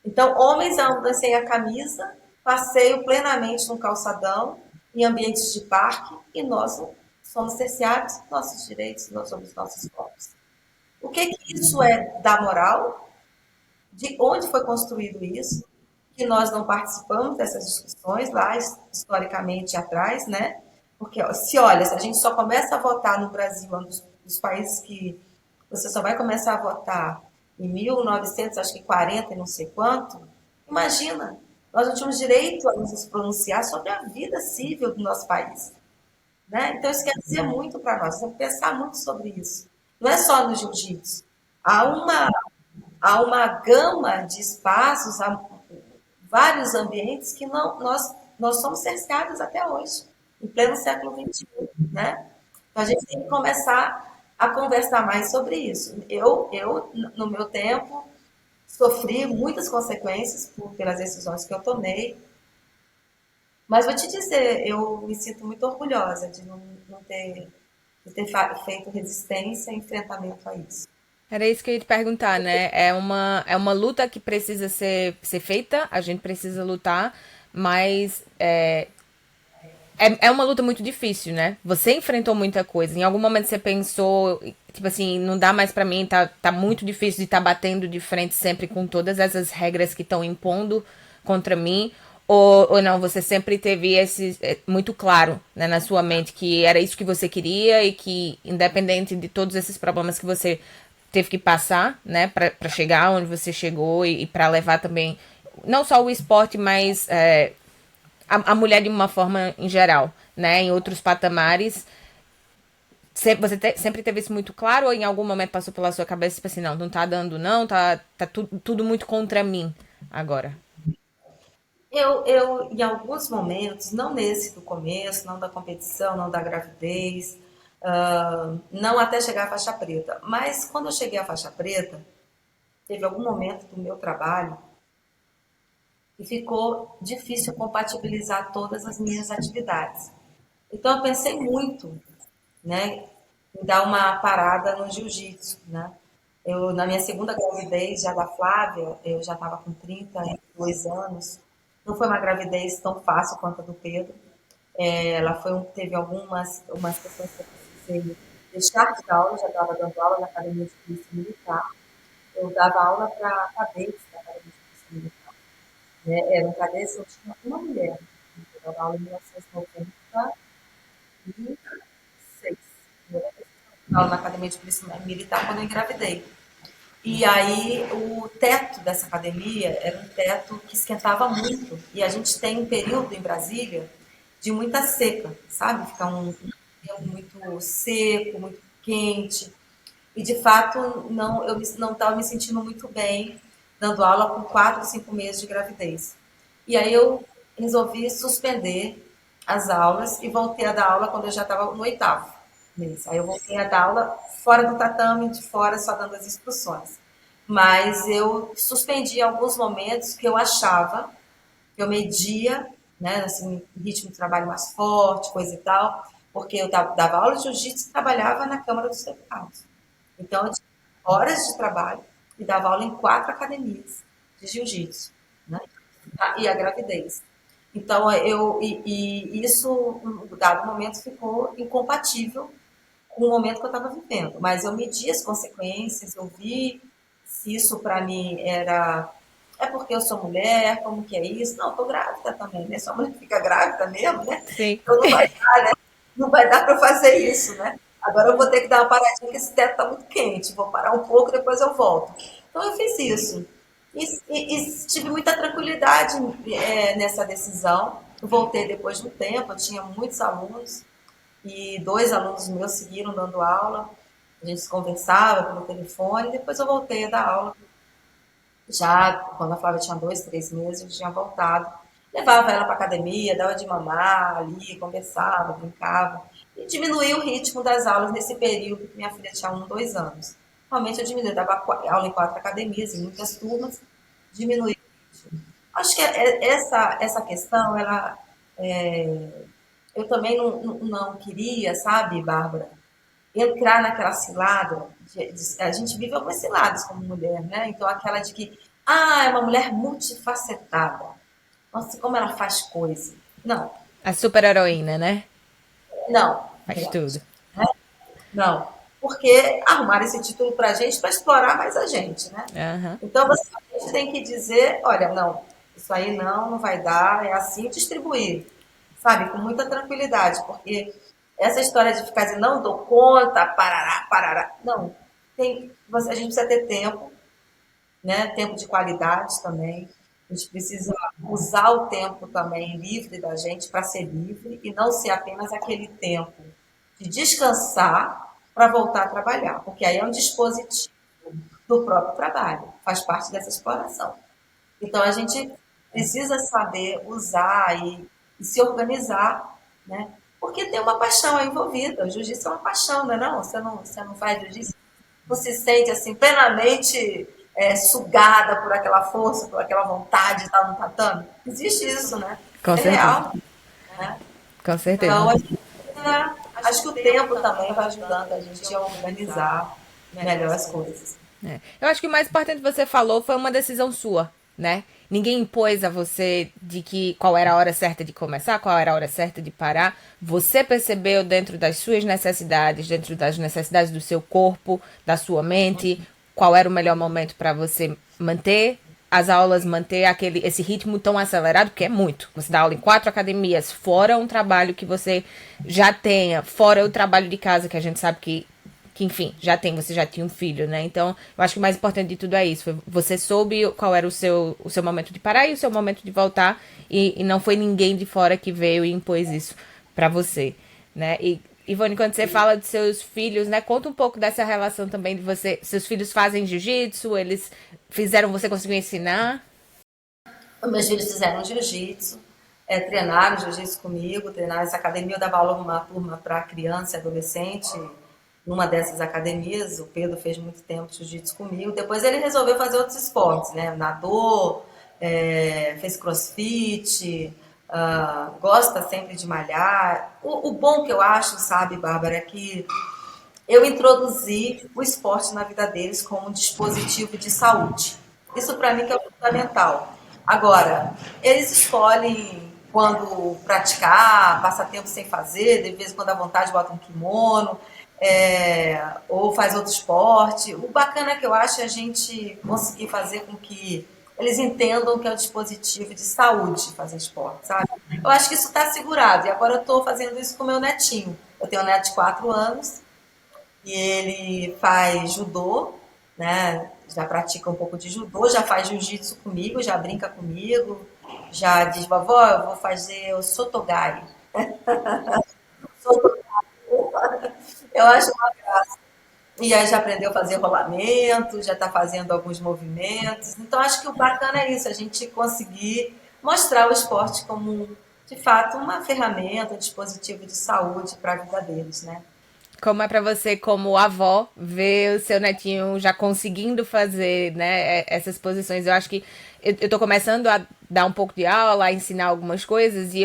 Então, homens andam sem a camisa, passeiam plenamente no calçadão, em ambientes de parque, e nós somos cerceados dos nossos direitos sobre os nossos corpos. O que isso é da moral? De onde foi construído isso? Que nós não participamos dessas discussões lá, historicamente atrás, né? Porque, se a gente só começa a votar no Brasil, um dos países que você só vai começar a votar em 1940 e não sei quanto, imagina, nós não tínhamos direito a nos pronunciar sobre a vida civil do nosso país. Né? Então, isso quer dizer muito para nós, temos que pensar muito sobre isso. Não é só no jiu-jitsu. Há uma gama de espaços, há vários ambientes que nós somos cercados até hoje, em pleno século XXI. Né? Então, a gente tem que começar a conversar mais sobre isso. Eu no meu tempo, sofri muitas consequências pelas decisões que eu tomei. Mas vou te dizer, eu me sinto muito orgulhosa de não ter, feito resistência e enfrentamento a isso. Era isso que eu ia te perguntar, né? É uma luta que precisa ser feita, a gente precisa lutar, mas é uma luta muito difícil, né? Você enfrentou muita coisa. Em algum momento você pensou, tipo assim, não dá mais pra mim, tá muito difícil de estar batendo de frente sempre com todas essas regras que estão impondo contra mim. Ou não, você sempre teve esse muito claro, né, na sua mente que era isso que você queria e que, independente de todos esses problemas que você teve que passar, né, pra chegar onde você chegou e para levar também, não só o esporte, mas a mulher de uma forma em geral, né? Em outros patamares. Sempre teve isso muito claro ou em algum momento passou pela sua cabeça, tipo assim, não, não tá dando não, tá tudo muito contra mim agora. Em alguns momentos, não nesse do começo, não da competição, não da gravidez, não até chegar à faixa preta, mas quando eu cheguei à faixa preta, teve algum momento do meu trabalho e ficou difícil compatibilizar todas as minhas atividades. Então eu pensei muito, né, em dar uma parada no jiu-jitsu, né? Na minha segunda gravidez, já da Flávia, eu já estava com 32 anos. Não foi uma gravidez tão fácil quanto a do Pedro. Ela teve umas questões que eu precisei deixar de dar aula, já estava dando aula na Academia de Polícia Militar. Eu dava aula para cadetes da Academia de Polícia Militar. Né? Eram cadetes, eu tinha uma mulher. Eu dava aula em 1996. Eu dava aula na Academia de Polícia Militar quando eu engravidei. E aí o teto dessa academia era um teto que esquentava muito. E a gente tem um período em Brasília de muita seca, sabe? Fica um tempo muito seco, muito quente. E de fato não, eu não estava me sentindo muito bem dando aula com 4, 5 meses de gravidez. E aí eu resolvi suspender as aulas e voltei a dar aula quando eu já estava no 8º mês. Aí eu voltei a dar aula fora do tatame, de fora, só dando as instruções. Mas eu suspendi alguns momentos que eu achava, que eu media, né, assim, ritmo de trabalho mais forte, coisa e tal, porque eu dava aula de jiu-jitsu e trabalhava na Câmara dos Deputados. Então, eu tinha horas de trabalho e dava aula em 4 academias de jiu-jitsu, né? E a gravidez. Então, e isso, em dado momento, ficou incompatível com o momento que eu estava vivendo. Mas eu medi as consequências, eu vi se isso para mim era. É porque eu sou mulher, como que é isso? Não, estou grávida também, né? Sua mulher fica grávida mesmo, né? Sim. Então não vai dar para fazer isso, né? Agora eu vou ter que dar uma paradinha, porque esse teto está muito quente. Vou parar um pouco, depois eu volto. Então eu fiz isso. E tive muita tranquilidade nessa decisão. Voltei depois de um tempo, eu tinha muitos alunos, e 2 alunos meus seguiram dando aula. A gente conversava pelo telefone, depois eu voltei a dar aula. Já quando a Flávia tinha 2, 3 meses, eu tinha voltado. Levava ela para academia, dava de mamar ali, conversava, brincava. E diminuí o ritmo das aulas nesse período que minha filha tinha 1, 2 anos. Realmente eu diminuí, dava aula em 4 academias, em muitas turmas, diminuí o ritmo. Acho que essa questão, eu também não queria, sabe, Bárbara, entrar naquela cilada. A gente vive algumas ciladas como mulher, né? Então, aquela de que, é uma mulher multifacetada. Nossa, como ela faz coisa. Não, A super heroína, né? não, Faz tudo. gente. Né? Não. Porque arrumaram esse título pra gente para explorar mais a gente, né? Aham. Então, a gente tem que dizer, olha, não, isso aí não vai dar, é assim distribuir, sabe? Com muita tranquilidade, porque essa história de ficar dizendo, não dou conta, parará, parará, não. A gente precisa ter tempo, né? Tempo de qualidade também. A gente precisa usar o tempo também livre da gente para ser livre e não ser apenas aquele tempo de descansar para voltar a trabalhar, porque aí é um dispositivo do próprio trabalho, faz parte dessa exploração. Então a gente precisa saber usar e se organizar, né? Porque tem uma paixão aí envolvida. O jiu-jitsu é uma paixão, não é não? Você não faz jiu-jitsu, não se sente assim plenamente sugada por aquela força, por aquela vontade de estar no tatame. Existe isso, né? Com É certeza. real. Com Então, certeza. acho que o tempo também vai ajudando a gente a organizar melhor as coisas. É. Eu acho que o mais importante que você falou foi uma decisão sua, né? Ninguém impôs a você de que qual era a hora certa de começar, qual era a hora certa de parar. Você percebeu dentro das suas necessidades, dentro das necessidades do seu corpo, da sua mente, qual era o melhor momento para você manter as aulas, manter esse ritmo tão acelerado, porque é muito. Você dá aula em 4 academias, fora um trabalho que você já tenha, fora o trabalho de casa, que a gente sabe que enfim, você já tinha um filho, né? Então, eu acho que o mais importante de tudo é isso. Você soube qual era o seu momento de parar e o seu momento de voltar, e não foi ninguém de fora que veio e impôs isso pra você, né? E, Ivone, quando você fala de seus filhos, né? Conta um pouco dessa relação também de você. Seus filhos fazem jiu-jitsu, eles fizeram você conseguir ensinar? Os meus filhos fizeram jiu-jitsu, treinaram jiu-jitsu comigo, treinaram essa academia. Eu dava aula numa turma para criança e adolescente, numa dessas academias. O Pedro fez muito tempo jiu-jitsu comigo. Depois ele resolveu fazer outros esportes, né? Nadou, fez crossfit, gosta sempre de malhar. O bom que eu acho, sabe, Bárbara, é que eu introduzi o esporte na vida deles como um dispositivo de saúde. Isso para mim que é fundamental. Agora, eles escolhem quando praticar, passar tempo sem fazer, de vez em quando à vontade bota um kimono, ou faz outro esporte. O bacana que eu acho é a gente conseguir fazer com que eles entendam que é um dispositivo de saúde fazer esporte, sabe? Eu acho que isso está segurado. E agora eu estou fazendo isso com o meu netinho. Eu tenho um neto de 4 anos, e ele faz judô, né? Já pratica um pouco de judô, já faz jiu-jitsu comigo, já brinca comigo, já diz, vovó, eu vou fazer o sotogai. Eu acho uma graça. E aí já aprendeu a fazer rolamento, já está fazendo alguns movimentos. Então acho que o bacana é isso, a gente conseguir mostrar o esporte como, de fato, uma ferramenta, um dispositivo de saúde para a vida deles, né? Como é pra você, como avó, ver o seu netinho já conseguindo fazer, né, essas posições? Eu acho que eu tô começando a dar um pouco de aula, a ensinar algumas coisas, e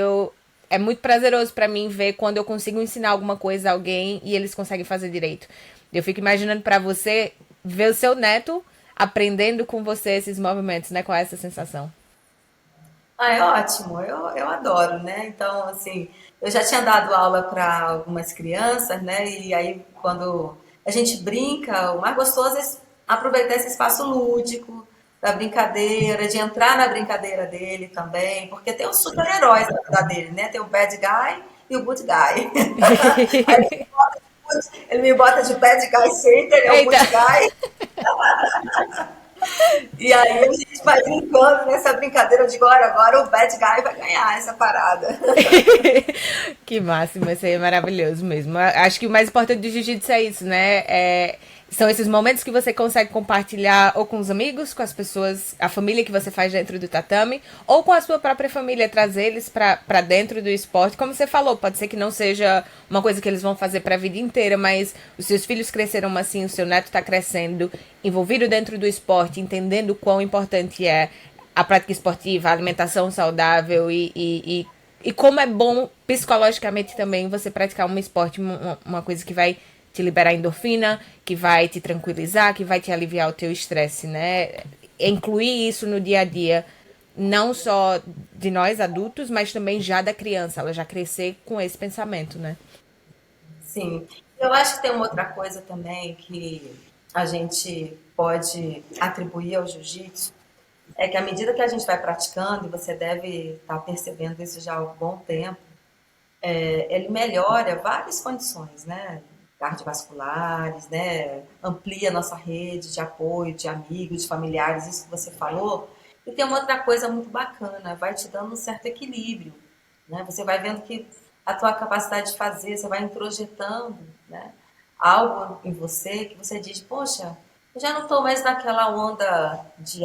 é muito prazeroso pra mim ver quando eu consigo ensinar alguma coisa a alguém e eles conseguem fazer direito. Eu fico imaginando pra você ver o seu neto aprendendo com você esses movimentos, né, com essa sensação. Ah, é ótimo, eu adoro, né? Então, assim, eu já tinha dado aula para algumas crianças, né? E aí, quando a gente brinca, o mais gostoso é aproveitar esse espaço lúdico, da brincadeira, de entrar na brincadeira dele também, porque tem os super-heróis na vida dele, né? Tem o bad guy e o good guy. Aí ele me bota de bad guy sempre, ele é o Eita! good guy. E aí a gente vai brincando nessa brincadeira. Eu digo, olha, agora o bad guy vai ganhar essa parada. Que máximo, isso aí é maravilhoso mesmo. Acho que o mais importante do jiu-jitsu é isso, né? São esses momentos que você consegue compartilhar ou com os amigos, com as pessoas, a família que você faz dentro do tatame, ou com a sua própria família, trazer eles pra dentro do esporte. Como você falou, pode ser que não seja uma coisa que eles vão fazer pra vida inteira, mas os seus filhos cresceram assim, o seu neto tá crescendo, envolvido dentro do esporte, entendendo o quão importante é a prática esportiva, a alimentação saudável e como é bom psicologicamente também você praticar um esporte, uma coisa que vai te liberar endorfina, que vai te tranquilizar, que vai te aliviar o teu estresse, né? Incluir isso no dia a dia, não só de nós adultos, mas também já da criança, ela já crescer com esse pensamento, né? Sim. Eu acho que tem uma outra coisa também que a gente pode atribuir ao jiu-jitsu, é que à medida que a gente vai praticando, e você deve estar percebendo isso já há um bom tempo, ele melhora várias condições, né? Cardiovasculares, né? Amplia nossa rede de apoio, de amigos, de familiares, isso que você falou. E tem uma outra coisa muito bacana, vai te dando um certo equilíbrio, né? Você vai vendo que a tua capacidade de fazer, você vai introjetando, né? Algo em você que você diz, poxa, eu já não estou mais naquela onda de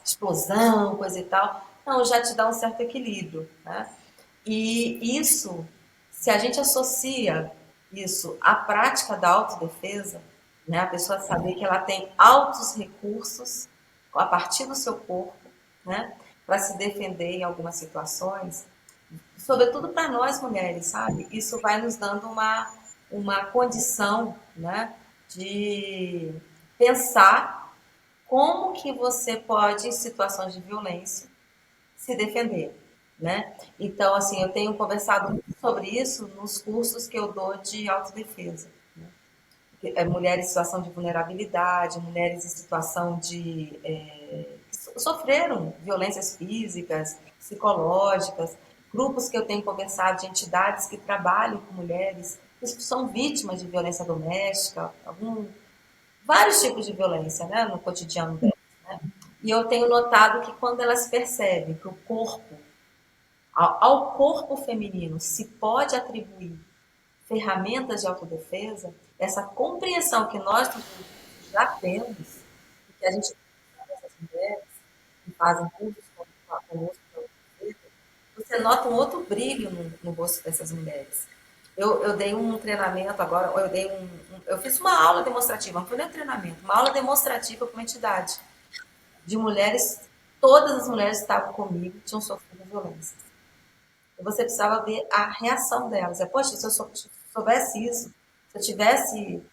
explosão, coisa e tal. Não, já te dá um certo equilíbrio, né? E isso, se a gente associa isso à prática da autodefesa, né, a pessoa saber que ela tem altos recursos a partir do seu corpo, né, para se defender em algumas situações, sobretudo para nós mulheres, sabe? Isso vai nos dando uma condição, né, de pensar como que você pode, em situações de violência, se defender, né? Então, assim, eu tenho conversado muito sobre isso nos cursos que eu dou de autodefesa. Mulheres em situação de vulnerabilidade, mulheres em situação de que sofreram violências físicas, psicológicas, grupos que eu tenho conversado de entidades que trabalham com mulheres que são vítimas de violência doméstica, vários tipos de violência, né, no cotidiano delas, né? E eu tenho notado que quando elas percebem que o corpo, ao corpo feminino se pode atribuir ferramentas de autodefesa, essa compreensão que nós já temos, e que a gente tem essas mulheres que fazem cursos conosco de autodefesa, você nota um outro brilho no rosto dessas mulheres. Eu dei um treinamento agora, eu fiz uma aula demonstrativa, não foi nem um treinamento, uma aula demonstrativa com uma entidade de mulheres, todas as mulheres que estavam comigo tinham sofrido violência. E você precisava ver a reação delas. Poxa, se eu soubesse isso, se eu tivesse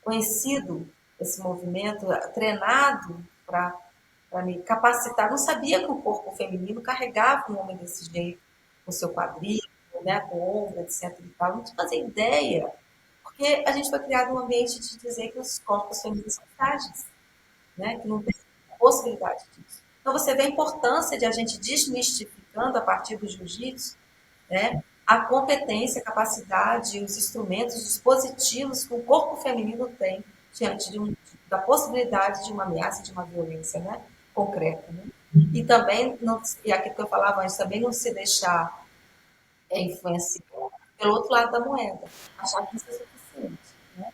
conhecido esse movimento, treinado para me capacitar, não sabia que o corpo feminino carregava um homem desse jeito, com seu quadril, né, com o ombro, etc. E tal. Não fazia ideia, porque a gente foi criado num ambiente de dizer que os corpos femininos são frágeis, né, que não tem possibilidade disso. Então você vê a importância de a gente desmistificando a partir do jiu-jitsu, né, a competência, a capacidade, os instrumentos, os dispositivos que o corpo feminino tem diante da possibilidade de uma ameaça, de uma violência, né, concreta. Né? E também, e aquilo que eu falava antes, também não se deixar influenciar pelo outro lado da moeda, achar que isso é suficiente. Né?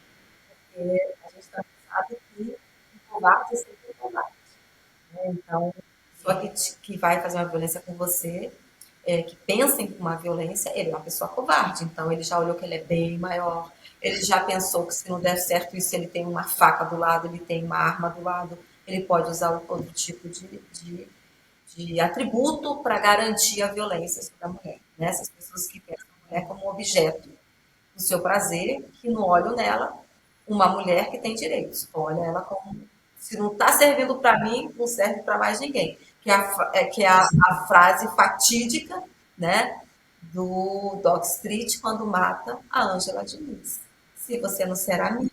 Porque a gente também sabe que o covarde é sempre o covarde. Né? Então, a pessoa que vai fazer uma violência com você, que pensa em uma violência, ele é uma pessoa covarde. Então, ele já olhou que ele é bem maior. Ele já pensou que se não der certo isso, ele tem uma faca do lado, ele tem uma arma do lado. Ele pode usar outro tipo de atributo para garantir a violência sobre a mulher. Né? Essas pessoas que pensam a mulher como um objeto do seu prazer, que não olham nela uma mulher que tem direitos. Olha ela como se não está servindo para mim, não serve para mais ninguém. Que é a frase fatídica, né, do Doc Street quando mata a Angela Diniz. Se você não será minha.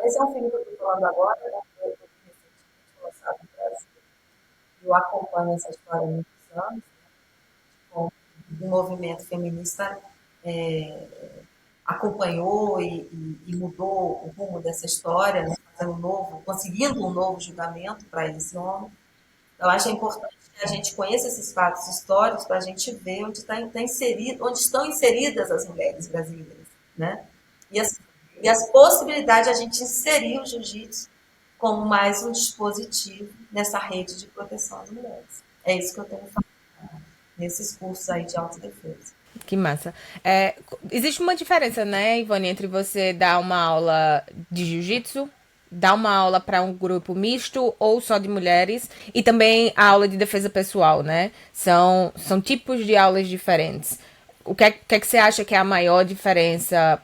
Esse é um filme que eu estou falando agora, né, que eu recentemente lançado no Brasil. Eu acompanho essa história há muitos anos, com o movimento feminista acompanhou e mudou o rumo dessa história, né, conseguindo um novo julgamento para esse homem. Eu acho importante que a gente conheça esses fatos históricos para a gente ver onde estão inseridas as mulheres brasileiras, né? E as possibilidades de a gente inserir o jiu-jitsu como mais um dispositivo nessa rede de proteção às mulheres. É isso que eu tenho falado nesses cursos aí de autodefesa. Que massa. Existe uma diferença, né, Ivone, entre você dar uma aula de jiu-jitsu, dar uma aula para um grupo misto ou só de mulheres, e também a aula de defesa pessoal, né? São tipos de aulas diferentes. O que você acha que é a maior diferença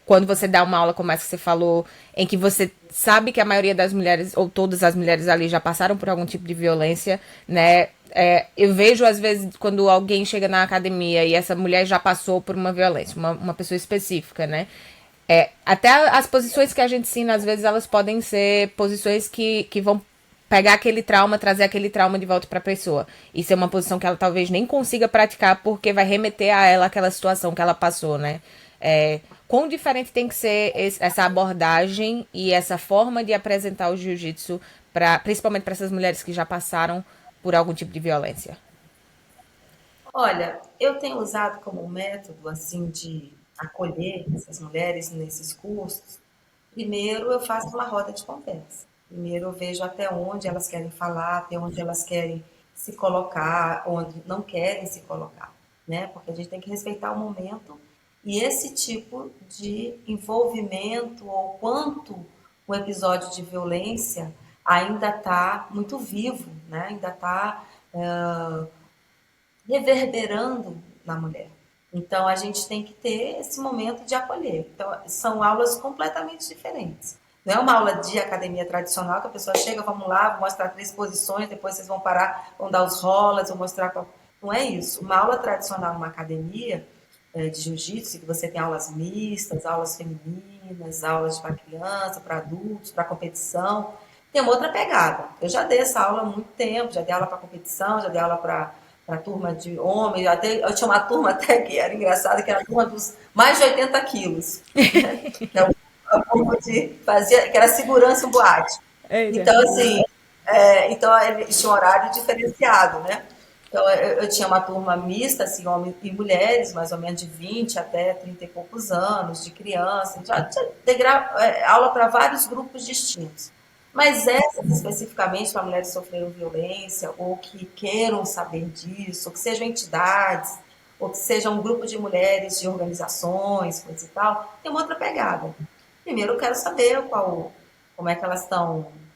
quando você dá uma aula como essa que você falou, em que você sabe que a maioria das mulheres, ou todas as mulheres ali já passaram por algum tipo de violência, né? Eu vejo, às vezes, quando alguém chega na academia e essa mulher já passou por uma violência, uma pessoa específica, né? Até as posições que a gente ensina, às vezes, elas podem ser posições que vão pegar aquele trauma, trazer aquele trauma de volta para a pessoa. Isso é uma posição que ela talvez nem consiga praticar porque vai remeter a ela aquela situação que ela passou, né? Quão diferente tem que ser essa abordagem e essa forma de apresentar o jiu-jitsu, principalmente para essas mulheres que já passaram por algum tipo de violência? Olha, eu tenho usado como método assim de acolher essas mulheres nesses cursos. Primeiro, eu faço uma roda de conversa. Primeiro, eu vejo até onde elas querem falar, até onde elas querem se colocar, onde não querem se colocar, né? Porque a gente tem que respeitar o momento e esse tipo de envolvimento ou quanto o episódio de violência ainda está muito vivo, né? Ainda está reverberando na mulher. Então, a gente tem que ter esse momento de acolher. Então, são aulas completamente diferentes. Não é uma aula de academia tradicional que a pessoa chega, vamos lá, vou mostrar 3 posições, depois vocês vão parar, vão dar os rolas, vou mostrar. Não é isso. Uma aula tradicional numa academia de jiu-jitsu, que você tem aulas mistas, aulas femininas, aulas para criança, para adultos, para competição, tem uma outra pegada. Eu já dei essa aula há muito tempo, já dei aula para competição, já dei aula para turma de homens, eu tinha uma turma até que era engraçada, que era a turma dos mais de 80 quilos. Que era uma turma que era segurança em boate. Eita. Então, assim, então eles tinham um horário diferenciado, né? Então, eu tinha uma turma mista, assim, homens e mulheres, mais ou menos de 20 até 30 e poucos anos, de crianças, já dei aula para vários grupos distintos. Mas essas especificamente para mulheres que sofreram violência, ou que queiram saber disso, ou que sejam entidades, ou que sejam um grupo de mulheres de organizações, coisa e tal, tem uma outra pegada. Primeiro eu quero saber como é que elas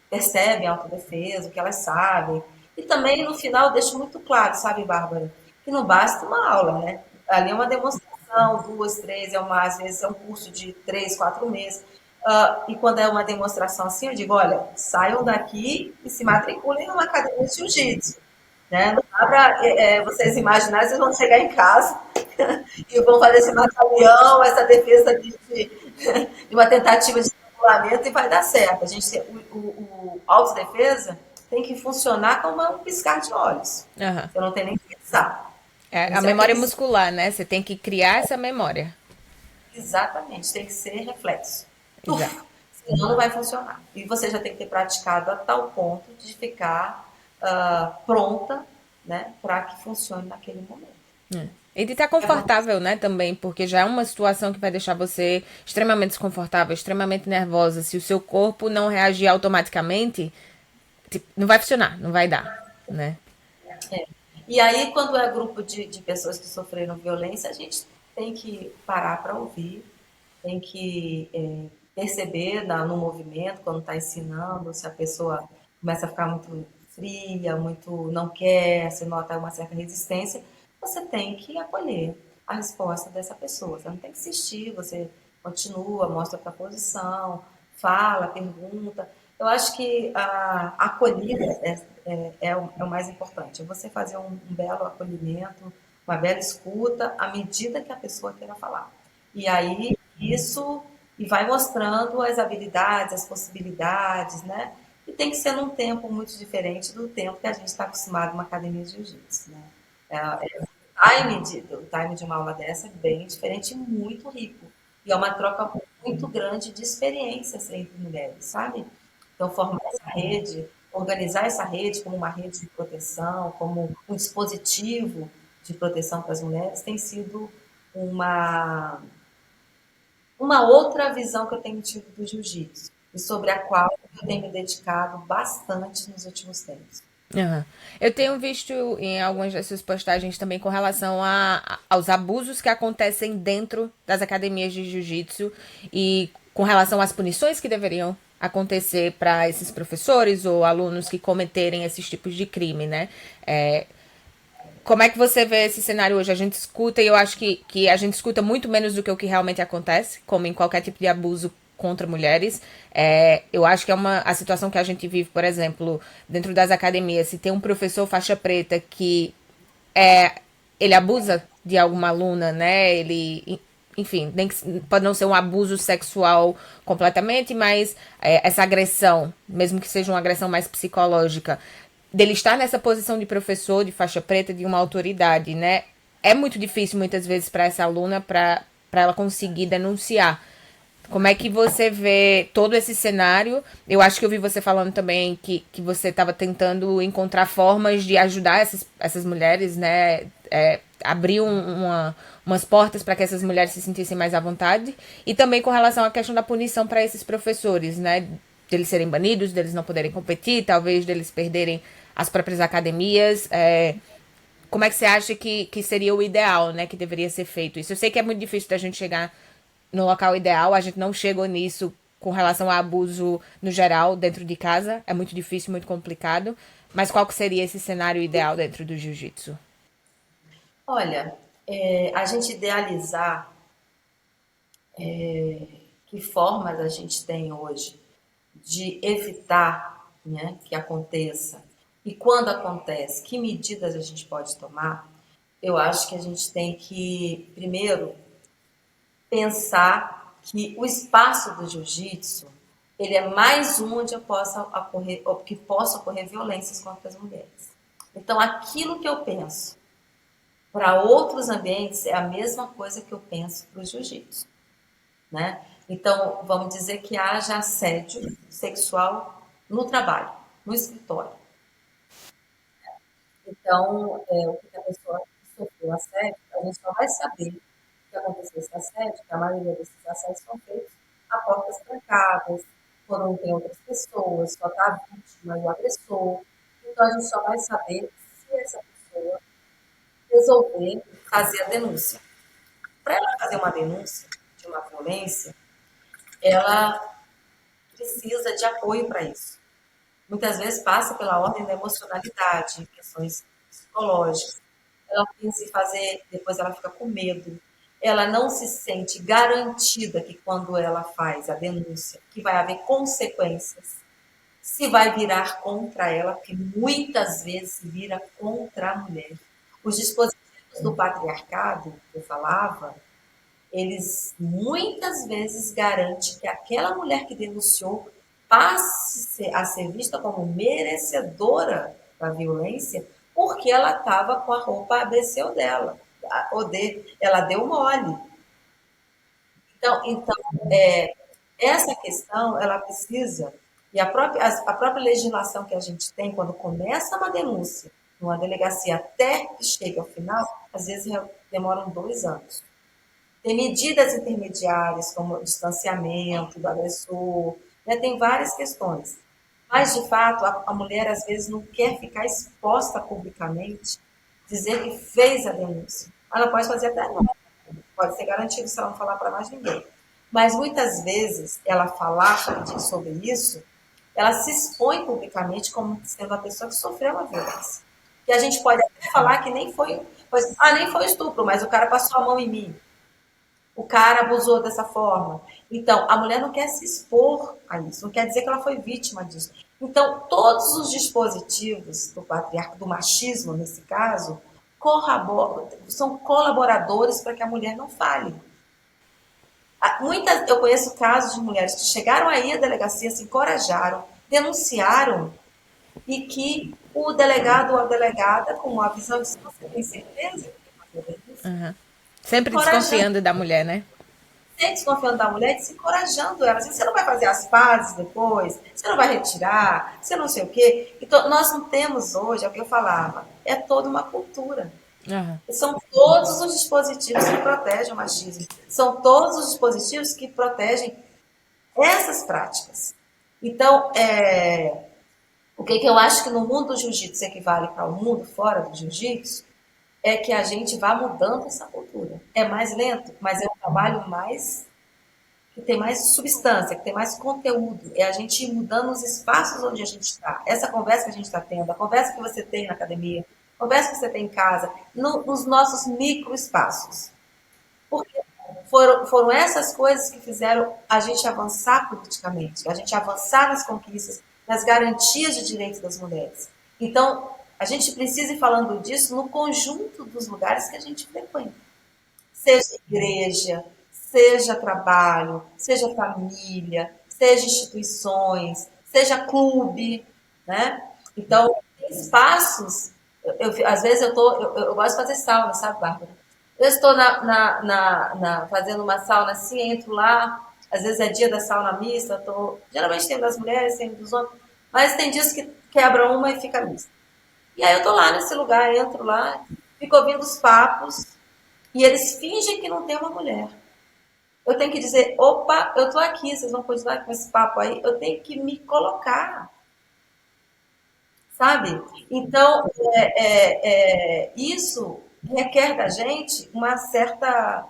percebem a autodefesa, o que elas sabem. E também no final eu deixo muito claro, sabe, Bárbara, que não basta uma aula, né? Ali é uma demonstração, 2, 3, às vezes é um curso de 3, 4 meses. E quando é uma demonstração assim, eu digo, olha, saiam daqui e se matriculem numa academia de jiu-jitsu. Né? Não dá para vocês imaginarem, vocês vão chegar em casa e vão fazer esse batalhão, essa defesa de uma tentativa de estrangulamento e vai dar certo. O autodefesa tem que funcionar como um piscar de olhos. Aham. Você não tem nem que pensar. É a Isso é memória aquele... muscular, né? Você tem que criar essa memória. Exatamente, tem que ser reflexo. Exato. Senão não vai funcionar. E você já tem que ter praticado a tal ponto de ficar pronta, né, para que funcione naquele momento. E de estar É bom. confortável, né, também, porque já é uma situação que vai deixar você extremamente desconfortável, extremamente nervosa. Se o seu corpo não reagir automaticamente, tipo, não vai funcionar, não vai dar, né? E aí, quando é grupo de pessoas que sofreram violência, a gente tem que parar para ouvir, tem que perceber no movimento, quando está ensinando, se a pessoa começa a ficar muito fria, muito não quer, se nota uma certa resistência, você tem que acolher a resposta dessa pessoa. Você não tem que insistir, você continua, mostra a posição, fala, pergunta. Eu acho que a acolhida é o mais importante. É você fazer um belo acolhimento, uma bela escuta, à medida que a pessoa queira falar. E aí, isso e vai mostrando as habilidades, as possibilidades, né? E tem que ser num tempo muito diferente do tempo que a gente está acostumado numa academia de jiu-jitsu, né? O time de uma aula dessa é bem diferente e muito rico. E é uma troca muito grande de experiências entre mulheres, sabe? Então, formar essa rede, organizar essa rede como uma rede de proteção, como um dispositivo de proteção para as mulheres, tem sido uma, uma outra visão que eu tenho tido do jiu-jitsu e sobre a qual eu tenho me dedicado bastante nos últimos tempos. Aham. Eu tenho visto em algumas das suas postagens também com relação aos abusos que acontecem dentro das academias de jiu-jitsu e com relação às punições que deveriam acontecer para esses professores ou alunos que cometerem esses tipos de crime, né? É, como é que você vê esse cenário hoje? A gente escuta, e eu acho que a gente escuta muito menos do que o que realmente acontece, como em qualquer tipo de abuso contra mulheres. Eu acho que é a situação que a gente vive, por exemplo, dentro das academias. Se tem um professor faixa preta que ele abusa de alguma aluna, né? Enfim, pode não ser um abuso sexual completamente, mas essa agressão, mesmo que seja uma agressão mais psicológica, dele estar nessa posição de professor, de faixa preta, de uma autoridade, né? É muito difícil muitas vezes para essa aluna para ela conseguir denunciar. Como é que você vê todo esse cenário? Eu acho que eu vi você falando também que você estava tentando encontrar formas de ajudar essas mulheres, né? Abrir umas portas para que essas mulheres se sentissem mais à vontade. E também com relação à questão da punição para esses professores, né? Deles serem banidos, deles não poderem competir, talvez deles perderem as próprias academias. Como é que você acha que seria o ideal, né? Que deveria ser feito isso? Eu sei que é muito difícil da gente chegar no local ideal, a gente não chegou nisso com relação a abuso no geral dentro de casa, é muito difícil, muito complicado, mas qual que seria esse cenário ideal dentro do jiu-jitsu? Olha, a gente idealizar que formas a gente tem hoje de evitar, né, que aconteça e quando acontece, que medidas a gente pode tomar, eu acho que a gente tem que, primeiro, pensar que o espaço do jiu-jitsu ele é mais um onde que possa ocorrer violências contra as mulheres. Então, aquilo que eu penso para outros ambientes é a mesma coisa que eu penso para o jiu-jitsu, né? Então, vamos dizer que haja assédio sexual no trabalho, no escritório. Então, o que a pessoa que sofreu assédio, a gente só vai saber que aconteceu esse assédio, que a maioria desses assédios são feitos a portas trancadas, quando não tem outras pessoas, só está a vítima e o agressor. Então, a gente só vai saber se essa pessoa resolver fazer a denúncia. Para ela fazer uma denúncia de uma violência, ela precisa de apoio para isso. Muitas vezes passa pela ordem da emocionalidade, questões psicológicas. Ela pensa em fazer, depois ela fica com medo. Ela não se sente garantida que quando ela faz a denúncia, que vai haver consequências, se vai virar contra ela, porque muitas vezes se vira contra a mulher. Os dispositivos do patriarcado, que eu falava, eles muitas vezes garantem que aquela mulher que denunciou passe a ser vista como merecedora da violência porque ela estava com a roupa ABC dela, ou D, ela deu mole. Então essa questão, ela precisa, e a própria legislação que a gente tem, quando começa uma denúncia numa delegacia até que chegue ao final, às vezes demoram 2 anos. Tem medidas intermediárias, como o distanciamento do agressor, né? Tem várias questões. Mas, de fato, a mulher às vezes não quer ficar exposta publicamente, dizer que fez a denúncia. Ela pode fazer até não, pode ser garantido se ela não falar para mais ninguém. Mas muitas vezes ela falar sobre isso, ela se expõe publicamente como sendo a pessoa que sofreu uma violência. E a gente pode até falar que nem foi estupro, mas o cara passou a mão em mim. O cara abusou dessa forma. Então, a mulher não quer se expor a isso, não quer dizer que ela foi vítima disso. Então, todos os dispositivos do patriarca, do machismo, nesse caso, são colaboradores para que a mulher não fale. Eu conheço casos de mulheres que chegaram aí à delegacia, se encorajaram, denunciaram, e que o delegado ou a delegada, com uma visão de você tem certeza que vai fazer isso? Sempre desconfiando da mulher, né? Sempre desconfiando da mulher e se encorajando ela. Assim, você não vai fazer as pazes depois, você não vai retirar, você não sei o quê. Então, nós não temos hoje, é o que eu falava, é toda uma cultura. São todos os dispositivos que protegem o machismo. São todos os dispositivos que protegem essas práticas. Então, o que eu acho que no mundo do jiu-jitsu equivale para o mundo fora do jiu-jitsu é que a gente vá mudando essa cultura. É mais lento, mas é um trabalho que tem mais substância, que tem mais conteúdo. É a gente ir mudando os espaços onde a gente está. Essa conversa que a gente está tendo, a conversa que você tem na academia, a conversa que você tem em casa, nos nossos microespaços. Porque foram essas coisas que fizeram a gente avançar politicamente, a gente avançar nas conquistas, nas garantias de direitos das mulheres. Então, a gente precisa ir falando disso no conjunto dos lugares que a gente frequenta. Seja igreja, seja trabalho, seja família, seja instituições, seja clube, né? Então, tem espaços. Às vezes eu gosto de fazer sauna, sabe, Bárbara? Eu estou fazendo uma sauna assim, entro lá, às vezes é dia da sauna mista, geralmente tem das mulheres, tem dos homens, mas tem dias que quebra uma e fica mista. E aí eu tô lá nesse lugar, entro lá, fico ouvindo os papos, e eles fingem que não tem uma mulher. Eu tenho que dizer, opa, eu tô aqui, vocês vão continuar com esse papo aí, eu tenho que me colocar, sabe? Então, isso requer da gente uma certa,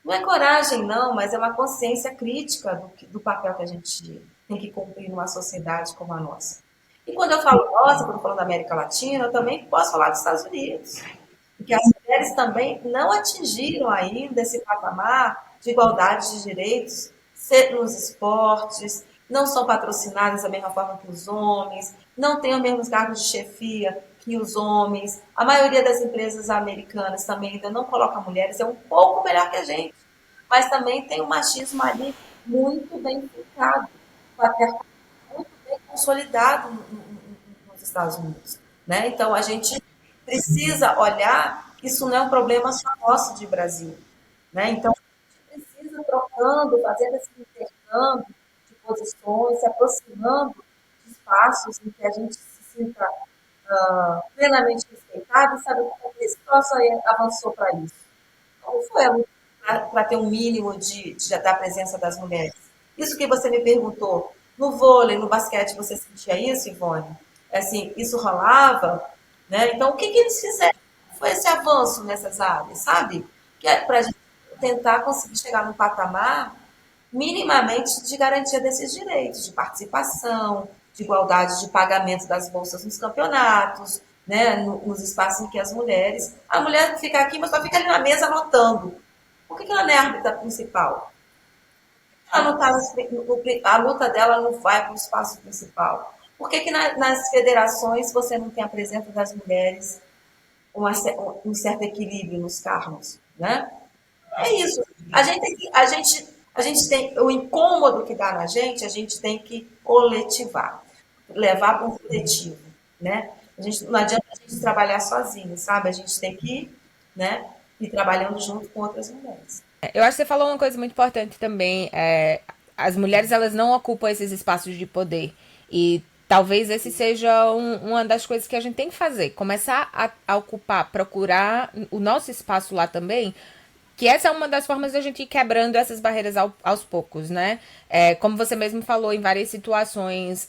não é coragem não, mas é uma consciência crítica do papel que a gente tem que cumprir numa sociedade como a nossa. E quando eu falo nossa, quando eu falo da América Latina, eu também posso falar dos Estados Unidos. Porque as mulheres também não atingiram ainda esse patamar de igualdade de direitos nos esportes, não são patrocinadas da mesma forma que os homens, não têm os mesmos cargos de chefia que os homens. A maioria das empresas americanas também ainda não coloca mulheres, é um pouco melhor que a gente, mas também tem um machismo ali muito bem ficado, muito bem consolidado nos Estados Unidos. Né? Então, a gente precisa olhar que isso não é um problema só nosso de Brasil. Né? Então, a gente precisa trocando, fazendo esse intercâmbio de posições, se aproximando de espaços em que a gente se sinta plenamente respeitado e saber como esse troço aí avançou para isso. Como foi para ter um mínimo da presença das mulheres? Isso que você me perguntou, no vôlei, no basquete, você sentia isso, Ivone? Assim, isso rolava? Né? Então, o que eles fizeram? Foi esse avanço nessas áreas, sabe? Que é para a gente tentar conseguir chegar num patamar minimamente de garantia desses direitos, de participação, de igualdade de pagamento das bolsas nos campeonatos, né, nos espaços em que as mulheres. A mulher fica aqui, mas só fica ali na mesa anotando. Por que ela não é a árbitra principal? Ela não tá, a luta dela não vai para o espaço principal. Por que nas federações você não tem a presença das mulheres, um certo equilíbrio nos cargos? Né? É isso. A gente tem o incômodo que dá na gente, a gente tem que coletivar, levar para um coletivo, né? Não adianta a gente trabalhar sozinho, sabe? A gente tem que, né, ir trabalhando junto com outras mulheres. Eu acho que você falou uma coisa muito importante também. As mulheres elas não ocupam esses espaços de poder. E talvez esse seja uma das coisas que a gente tem que fazer. Começar a ocupar, procurar o nosso espaço lá também. Que essa é uma das formas da gente ir quebrando essas barreiras aos poucos, né? Como você mesmo falou, em várias situações,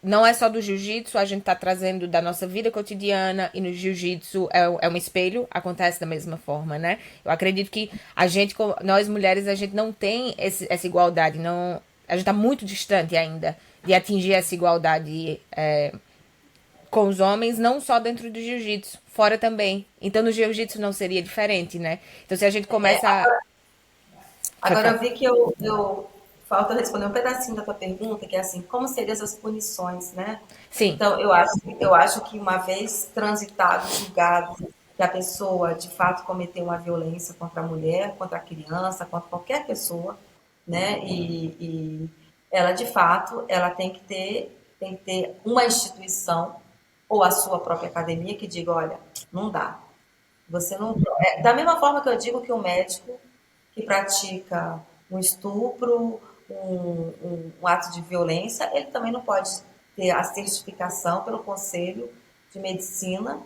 não é só do jiu-jitsu, a gente tá trazendo da nossa vida cotidiana e no jiu-jitsu é um espelho, acontece da mesma forma, né? Eu acredito que nós mulheres, a gente não tem essa igualdade, não, a gente tá muito distante ainda de atingir essa igualdade com os homens, não só dentro do jiu-jitsu, fora também. Então no jiu-jitsu não seria diferente, né? Então se a gente começa a... Agora eu vi que eu falta responder um pedacinho da tua pergunta, que é assim, como seriam essas punições, né? Sim. Então, eu acho que uma vez transitado, julgado, que a pessoa de fato cometeu uma violência contra a mulher, contra a criança, contra qualquer pessoa, né? E ela de fato, ela tem que ter uma instituição ou a sua própria academia que diga, olha, não dá. Você não. Da mesma forma que eu digo que o médico que pratica um estupro, um ato de violência, ele também não pode ter a certificação pelo Conselho de Medicina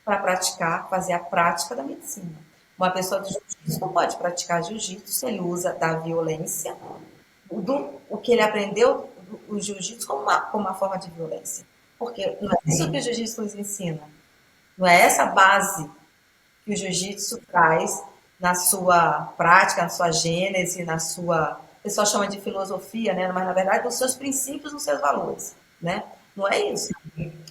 para praticar, fazer a prática da medicina. Uma pessoa de jiu-jitsu não pode praticar jiu-jitsu se ele usa da violência, o que ele aprendeu, o jiu-jitsu como uma forma de violência. Porque não é isso que o jiu-jitsu nos ensina. Não é essa base que o jiu-jitsu traz na sua prática, na sua gênese, na sua... O pessoal chama de filosofia, né? Mas, na verdade, nos seus princípios, nos seus valores, né? Não é isso.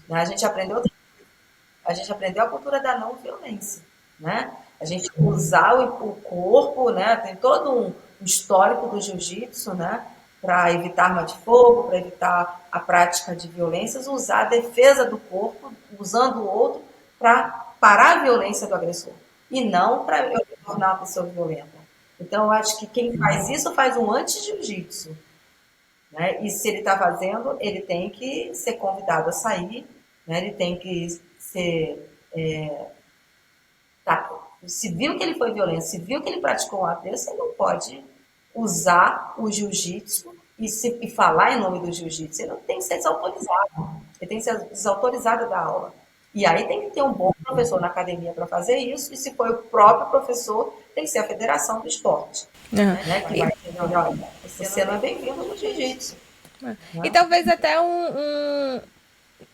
A gente aprendeu a cultura da não violência, né? A gente usar o corpo, né? Tem todo um histórico do jiu-jitsu, né? Para evitar arma de fogo, para evitar a prática de violências, usar a defesa do corpo, usando o outro para parar a violência do agressor e não para eu me tornar uma pessoa violenta. Então, eu acho que quem faz isso faz um anti-jiu-jitsu, né? E se ele está fazendo, ele tem que ser convidado a sair, né? Ele tem que ser... Tá, se viu que ele foi violento, se viu que ele praticou um ato desse, ele não pode usar o jiu-jitsu e falar em nome do jiu-jitsu. Ele não tem que ser desautorizado. Ele tem que ser desautorizado da aula. E aí tem que ter um bom professor na academia para fazer isso, e se for o próprio professor, tem que ser a federação do esporte. Né? Que vai dizer, olha, você não é bem-vindo no jiu-jitsu. E talvez até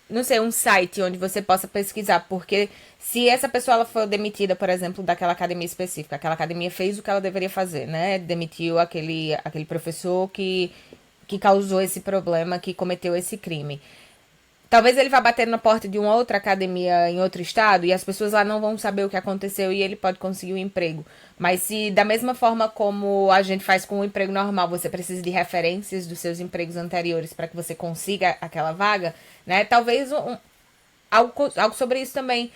não sei, um site onde você possa pesquisar, porque se essa pessoa ela for demitida, por exemplo, daquela academia específica, aquela academia fez o que ela deveria fazer, né? Demitiu aquele professor que causou esse problema, que cometeu esse crime. talvez ele vá bater na porta de uma outra academia em outro estado e as pessoas lá não vão saber o que aconteceu e ele pode conseguir um emprego. Mas se da mesma forma como a gente faz com o emprego normal, você precisa de referências dos seus empregos anteriores para que você consiga aquela vaga, né? Talvez algo sobre isso também.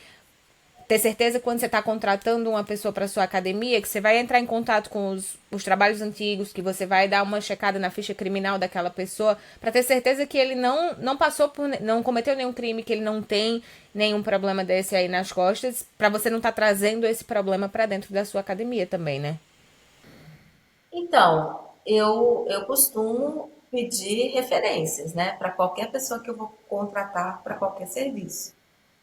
Ter certeza que quando você está contratando uma pessoa para sua academia, que você vai entrar em contato com os trabalhos antigos, que você vai dar uma checada na ficha criminal daquela pessoa, para ter certeza que ele não passou não cometeu nenhum crime, que ele não tem nenhum problema desse aí nas costas, para você não estar trazendo esse problema para dentro da sua academia também, né? Então, eu costumo pedir referências, né, para qualquer pessoa que eu vou contratar para qualquer serviço.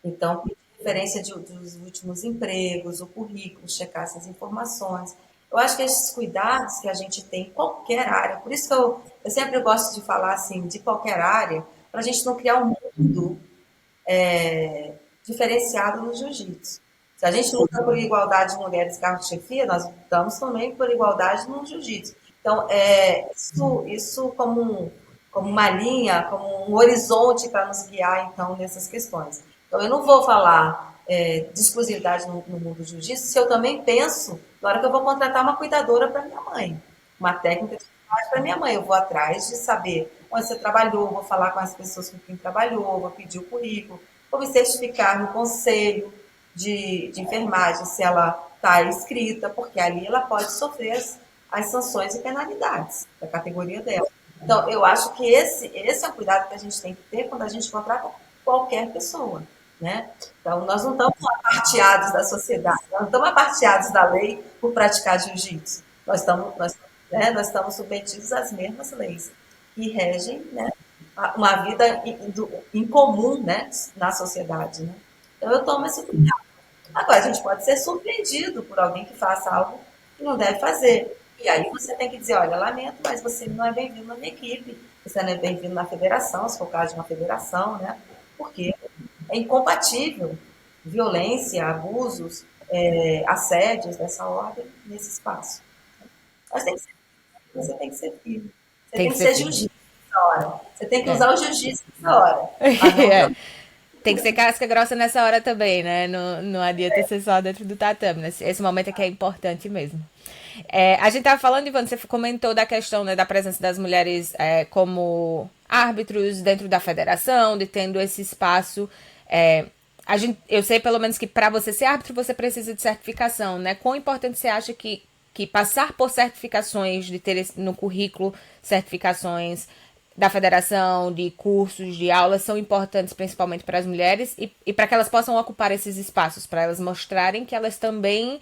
Então, pedir referência dos últimos empregos, o currículo, checar essas informações. Eu acho que esses cuidados que a gente tem em qualquer área, por isso que eu sempre gosto de falar assim, de qualquer área, para a gente não criar um mundo diferenciado no jiu-jitsu. Se a gente luta por igualdade de mulheres carro-chefia, nós lutamos também por igualdade no jiu-jitsu. Então, isso como uma linha, como um horizonte para nos guiar, então, nessas questões. Então, eu não vou falar de exclusividade no mundo do jiu-jitsu se eu também penso, na hora que eu vou contratar uma cuidadora para minha mãe, uma técnica de cuidado para minha mãe, eu vou atrás de saber onde você trabalhou, vou falar com as pessoas com quem trabalhou, vou pedir o currículo, vou me certificar no conselho de enfermagem se ela está inscrita, porque ali ela pode sofrer as sanções e penalidades da categoria dela. Então, eu acho que esse é um cuidado que a gente tem que ter quando a gente contrata qualquer pessoa, né? Então, nós não estamos aparteados da sociedade, nós não estamos aparteados da lei por praticar jiu-jitsu. Nós estamos submetidos às mesmas leis que regem, né, uma vida em comum, né, na sociedade, né? Então, eu tomo esse cuidado. Agora, a gente pode ser surpreendido por alguém que faça algo que não deve fazer. E aí você tem que dizer, olha, lamento, mas você não é bem-vindo na minha equipe, você não é bem-vindo na federação, se for o caso de uma federação, né? Porque é incompatível violência, abusos, assédios dessa ordem nesse espaço. Mas você tem que ser firme. Você Tem tem que que ser ser firme. jiu-jitsu nessa hora. Você tem que É. usar o jiu-jitsu nessa hora. Mas não É. violência. Tem que ser casca grossa nessa hora também, né? Não adianta ser só dentro do tatame, né? Esse momento é que é importante mesmo. A gente tava falando, Ivan, você comentou da questão, né, da presença das mulheres como árbitros dentro da federação, de tendo esse espaço. Eu sei pelo menos que para você ser árbitro você precisa de certificação, né? Quão importante você acha que passar por certificações, de ter no currículo certificações da federação, de cursos, de aulas, são importantes principalmente para as mulheres e para que elas possam ocupar esses espaços, para elas mostrarem que elas também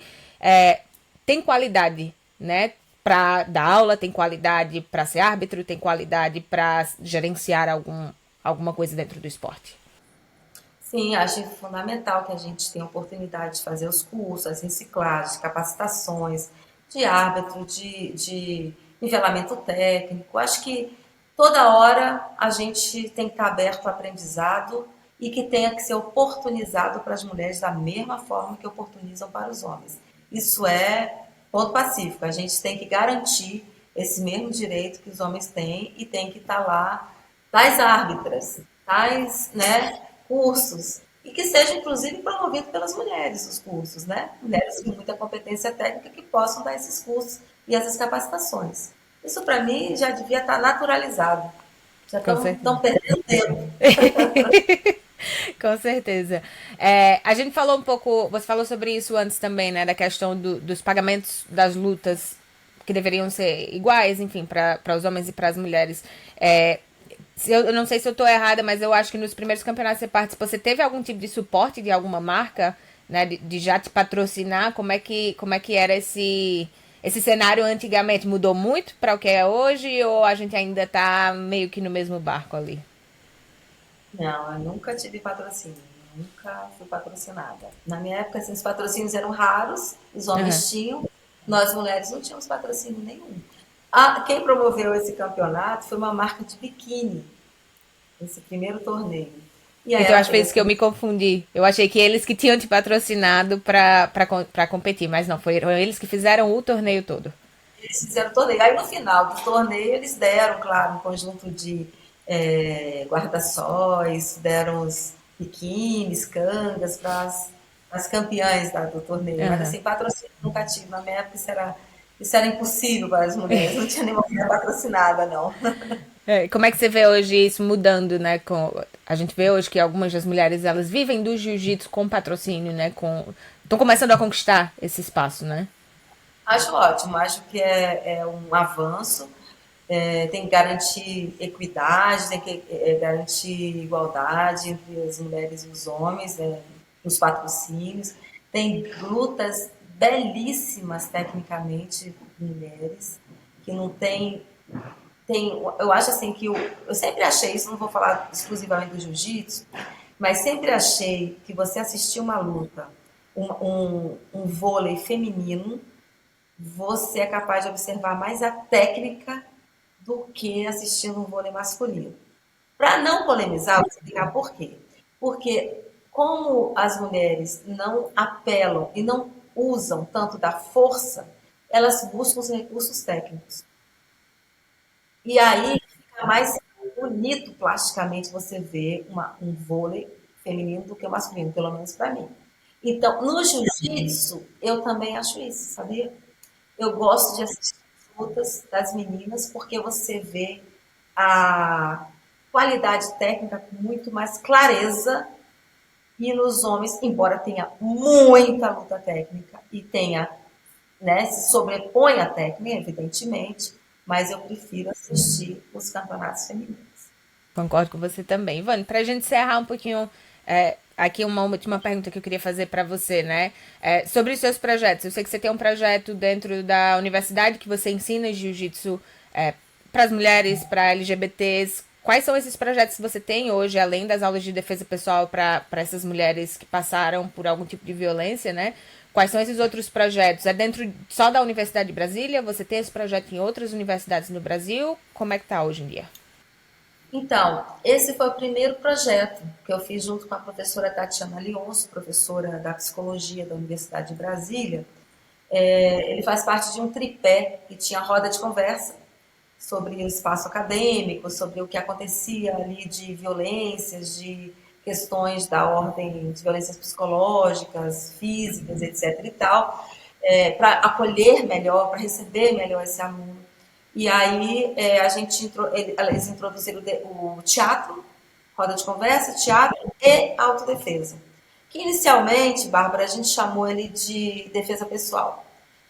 têm qualidade, né? Para dar aula, tem qualidade para ser árbitro, tem qualidade para gerenciar alguma coisa dentro do esporte. Sim, acho fundamental que a gente tenha a oportunidade de fazer os cursos, as reciclagens, capacitações de árbitro, de nivelamento técnico. Acho que toda hora a gente tem que estar aberto ao aprendizado e que tenha que ser oportunizado para as mulheres da mesma forma que oportunizam para os homens. Isso é ponto pacífico. A gente tem que garantir esse mesmo direito que os homens têm e tem que estar lá tais árbitras, tais, né, cursos, e que seja inclusive promovido pelas mulheres os cursos, né? Mulheres com muita competência técnica que possam dar esses cursos e essas capacitações. Isso para mim já devia estar naturalizado. Já Com certeza. estão perdendo tempo. Com certeza. A gente falou um pouco, você falou sobre isso antes também, né? Da questão dos pagamentos das lutas que deveriam ser iguais, enfim, para os homens e para as mulheres. Eu não sei se eu estou errada, mas eu acho que nos primeiros campeonatos que você participou, você teve algum tipo de suporte de alguma marca, né? De já te patrocinar? Como é que era esse cenário antigamente? Mudou muito para o que é hoje ou a gente ainda tá meio que no mesmo barco ali? Não, eu nunca tive patrocínio, nunca fui patrocinada. Na minha época, assim, os patrocínios eram raros, os Aham. homens tinham, nós mulheres não tínhamos patrocínio nenhum. Quem promoveu esse campeonato foi uma marca de biquíni, esse primeiro torneio. E aí Então ela acho que foi fez isso que eu essa. me confundi. Eu achei que eles que tinham te patrocinado pra competir, mas não, foram eles que fizeram o torneio todo. Eles fizeram o torneio. Aí no final do torneio eles deram, claro, um conjunto de guarda-sóis, deram os biquínis, cangas para as campeãs do torneio. Mas Aham. assim, patrocínio nunca tive. Na minha época isso era impossível para as mulheres, não tinha nenhuma mulher patrocinada, não. Como é que você vê hoje isso mudando, né? A gente vê hoje que algumas das mulheres elas vivem do jiu-jitsu com patrocínio, né? Estão começando a conquistar esse espaço, né? Acho ótimo, acho que é um avanço. Tem que garantir equidade, tem que garantir igualdade entre as mulheres e os homens, nos patrocínios. Tem lutas belíssimas tecnicamente de mulheres, que não eu acho assim que eu sempre achei isso, não vou falar exclusivamente do jiu-jitsu, mas sempre achei que você assistir uma luta, um vôlei feminino, você é capaz de observar mais a técnica do que assistindo um vôlei masculino. Para não polemizar, vou explicar por quê. Porque como as mulheres não apelam e não usam tanto da força, elas buscam os recursos técnicos. E aí fica mais bonito plasticamente você ver um vôlei feminino do que o masculino, pelo menos para mim. Então, no jiu-jitsu, eu também acho isso, sabia? Eu gosto de assistir as lutas das meninas porque você vê a qualidade técnica com muito mais clareza e nos homens, embora tenha muita luta técnica e tenha, né, se sobrepõe a técnica, evidentemente, mas eu prefiro assistir os campeonatos femininos. Concordo com você também. Ivane, para a gente encerrar um pouquinho, aqui uma última pergunta que eu queria fazer para você, né? Sobre os seus projetos. Eu sei que você tem um projeto dentro da universidade que você ensina jiu-jitsu para as mulheres, para LGBTs. Quais são esses projetos que você tem hoje, além das aulas de defesa pessoal para essas mulheres que passaram por algum tipo de violência, né? Quais são esses outros projetos? É dentro só da Universidade de Brasília? Você tem esse projeto em outras universidades no Brasil? Como é que tá hoje em dia? Então, esse foi o primeiro projeto que eu fiz junto com a professora Tatiana Leonço, professora da psicologia da Universidade de Brasília. Ele faz parte de um tripé que tinha roda de conversa sobre o espaço acadêmico, sobre o que acontecia ali de violências, de questões da ordem de violências psicológicas, físicas, etc. e tal, para acolher melhor, para receber melhor esse aluno. E aí eles introduziram o teatro, roda de conversa, teatro e autodefesa. Que inicialmente, Bárbara, a gente chamou ele de defesa pessoal.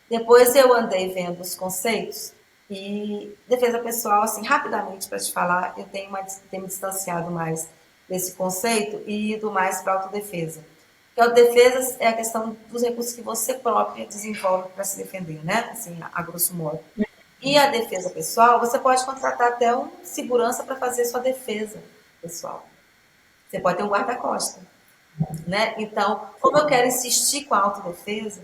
Depois eu andei vendo os conceitos e defesa pessoal, assim, rapidamente para te falar, tenho me distanciado mais desse conceito e ido mais para autodefesa. Porque a autodefesa é a questão dos recursos que você própria desenvolve para se defender, né? Assim, a grosso modo. E a defesa pessoal, você pode contratar até um segurança para fazer sua defesa pessoal. Você pode ter um guarda-costas, né? Então, como eu quero insistir com a autodefesa,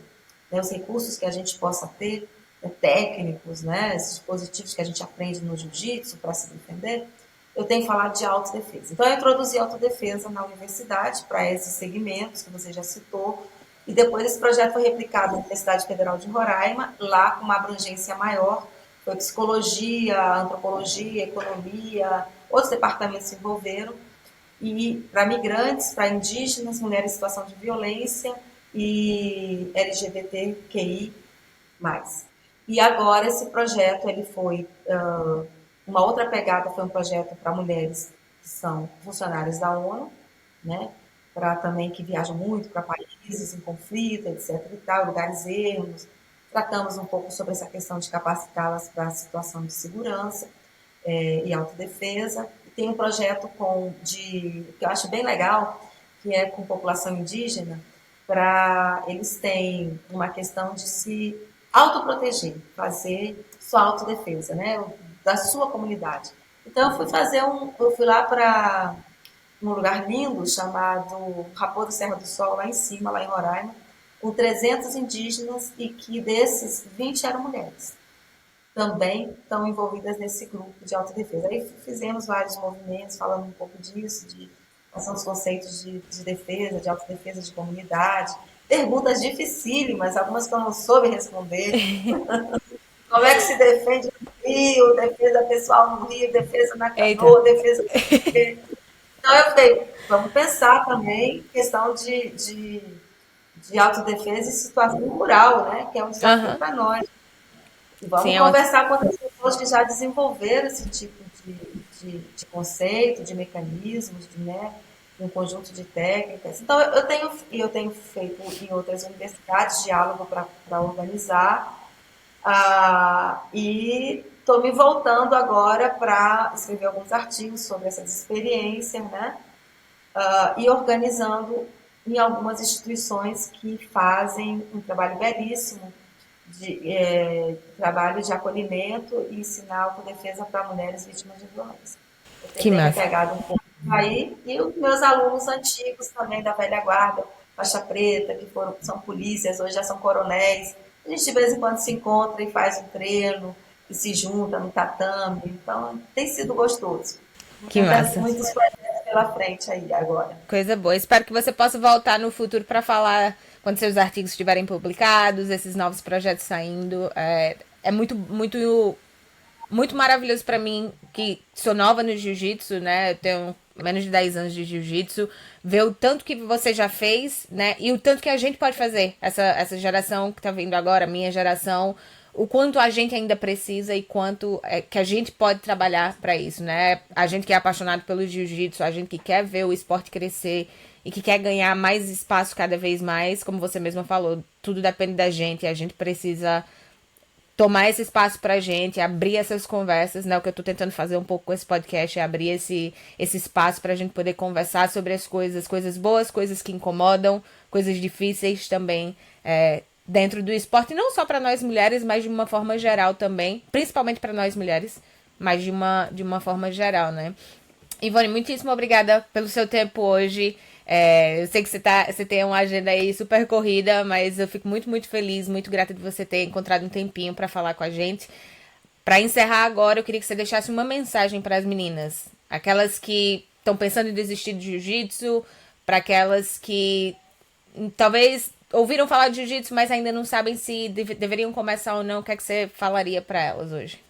né, os recursos que a gente possa ter, né, técnicos, né, esses dispositivos que a gente aprende no jiu-jitsu para se defender, eu tenho falado de autodefesa. Então, eu introduzi a autodefesa na universidade para esses segmentos que você já citou, e depois esse projeto foi replicado na Universidade Federal de Roraima, lá com uma abrangência maior, foi psicologia, antropologia, economia, outros departamentos se envolveram, e para migrantes, para indígenas, mulheres em situação de violência e LGBTQI+. E agora esse projeto ele foi uma outra pegada, foi um projeto para mulheres que são funcionárias da ONU, né? Para também que viajam muito para países em conflito, etc. e tal, lugares ermos. Tratamos um pouco sobre essa questão de capacitá-las para a situação de segurança e autodefesa. Tem um projeto que eu acho bem legal, que é com população indígena, para eles têm uma questão de se autoproteger, fazer sua autodefesa, né, da sua comunidade. Então eu fui lá para um lugar lindo chamado Raposo Serra do Sol, lá em cima, lá em Roraima, com 300 indígenas e que desses 20 eram mulheres também estão envolvidas nesse grupo de autodefesa. Aí fizemos vários movimentos falando um pouco disso, de quais são os conceitos de defesa, de autodefesa de comunidade. Perguntas dificílimas, algumas que eu não soube responder. Como é que se defende Rio, defesa pessoal no Rio, defesa na Eita. canoa, defesa. Então eu falei, vamos pensar também questão de autodefesa em situação rural, né? Que é um desafio Aham. para nós. E Sim, vamos é uma... conversar com outras pessoas que já desenvolveram esse tipo de conceito, de mecanismos, né, um conjunto de técnicas. Então, eu tenho feito em outras universidades diálogo para organizar, e estou me voltando agora para escrever alguns artigos sobre essas experiências, né, e organizando em algumas instituições que fazem um trabalho belíssimo trabalho de acolhimento e ensinar autodefesa para mulheres vítimas de violência. Eu Que tenho me massa. pegado um pouco aí, e os meus alunos antigos também da velha guarda, faixa preta, são polícias, hoje já são coronéis. A gente de vez em quando se encontra e faz um treino, e se junta no tatame. Então, tem sido gostoso. Que massa. Muitos projetos pela frente aí agora. Coisa boa. Espero que você possa voltar no futuro para falar quando seus artigos estiverem publicados, esses novos projetos saindo. É muito maravilhoso para mim, que sou nova no jiu-jitsu, né? Eu tenho menos de 10 anos de jiu-jitsu, ver o tanto que você já fez, né? E o tanto que a gente pode fazer. Essa geração que tá vindo agora, minha geração, o quanto a gente ainda precisa e quanto que a gente pode trabalhar para isso, né? A gente que é apaixonado pelo jiu-jitsu, a gente que quer ver o esporte crescer e que quer ganhar mais espaço cada vez mais, como você mesma falou, tudo depende da gente e a gente precisa tomar esse espaço pra gente, abrir essas conversas, né? O que eu tô tentando fazer um pouco com esse podcast é abrir esse espaço pra gente poder conversar sobre as coisas boas, coisas que incomodam, coisas difíceis também, dentro do esporte, não só pra nós mulheres, mas de uma forma geral também, principalmente pra nós mulheres, mas de uma forma geral, né? Ivone, muitíssimo obrigada pelo seu tempo hoje. Eu sei que você tem uma agenda aí super corrida, mas eu fico muito feliz, muito grata de você ter encontrado um tempinho para falar com a gente. Para encerrar agora, eu queria que você deixasse uma mensagem para as meninas, aquelas que estão pensando em desistir de jiu-jitsu, para aquelas que talvez ouviram falar de jiu-jitsu, mas ainda não sabem se deveriam começar ou não. O que é que você falaria para elas hoje?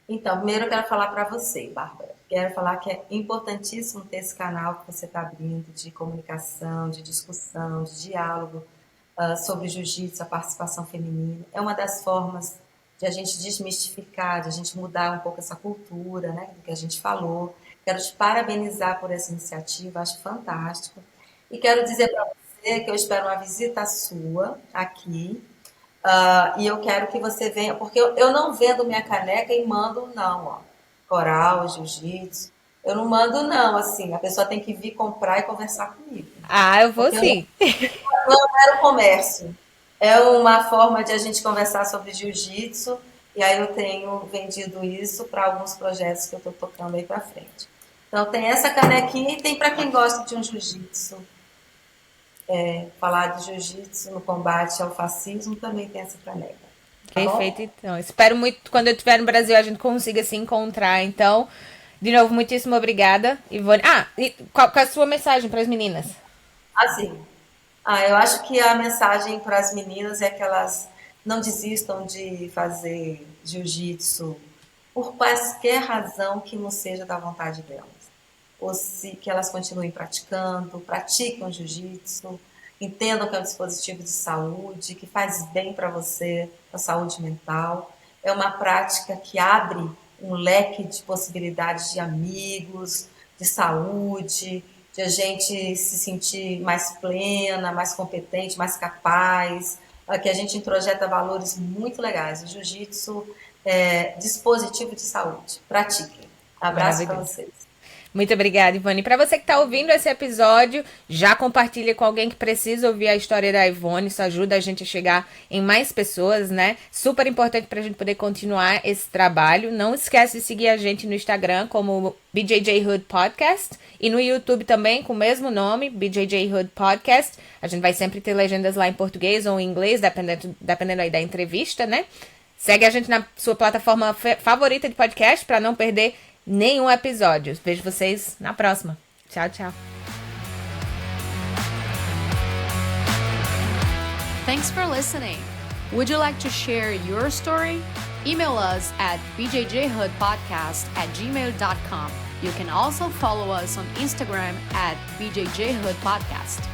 Então, primeiro eu quero falar para você, Bárbara. Quero falar que é importantíssimo ter esse canal que você está abrindo de comunicação, de discussão, de diálogo sobre jiu-jitsu, a participação feminina. É uma das formas de a gente desmistificar, de a gente mudar um pouco essa cultura, né, do que a gente falou. Quero te parabenizar por essa iniciativa, acho fantástico. E quero dizer para você que eu espero uma visita sua aqui. E eu quero que você venha, porque eu não vendo minha caneca e mando, não, ó. Coral, jiu-jitsu. Eu não mando, não, assim. A pessoa tem que vir comprar e conversar comigo. Ah, eu vou Porque eu não, sim. não quero comércio. É uma forma de a gente conversar sobre jiu-jitsu. E aí eu tenho vendido isso para alguns projetos que eu estou tocando aí para frente. Então tem essa canequinha e tem para quem gosta de um jiu-jitsu. Falar de jiu-jitsu no combate ao fascismo também tem essa caneca. Tá Perfeito, bom? então. Espero muito quando eu estiver no Brasil a gente consiga se encontrar. Então, de novo, muitíssimo obrigada, Ivone. E qual é a sua mensagem para as meninas? Assim, eu acho que a mensagem para as meninas é que elas não desistam de fazer jiu-jitsu por quaisquer razão que não seja da vontade delas. Ou se que elas continuem praticando, pratiquem o jiu-jitsu, entendam que é um dispositivo de saúde, que faz bem para você, para a saúde mental. É uma prática que abre um leque de possibilidades de amigos, de saúde, de a gente se sentir mais plena, mais competente, mais capaz, que a gente introjeta valores muito legais. O jiu-jitsu é dispositivo de saúde. Pratiquem. Abraço para Maravilhoso. vocês. Muito obrigada, Ivone. Para você que está ouvindo esse episódio, já compartilha com alguém que precisa ouvir a história da Ivone. Isso ajuda a gente a chegar em mais pessoas, né? Super importante para a gente poder continuar esse trabalho. Não esquece de seguir a gente no Instagram como BJJ Hood Podcast e no YouTube também com o mesmo nome, BJJ Hood Podcast. A gente vai sempre ter legendas lá em português ou em inglês, dependendo aí da entrevista, né? Segue a gente na sua plataforma favorita de podcast para não perder nenhum episódio. Vejo vocês na próxima. Tchau, tchau. Thanks for listening. Would you like to share your story? Email us at bjjhoodpodcast@gmail.com. You can also follow us on Instagram at bjjhoodpodcast.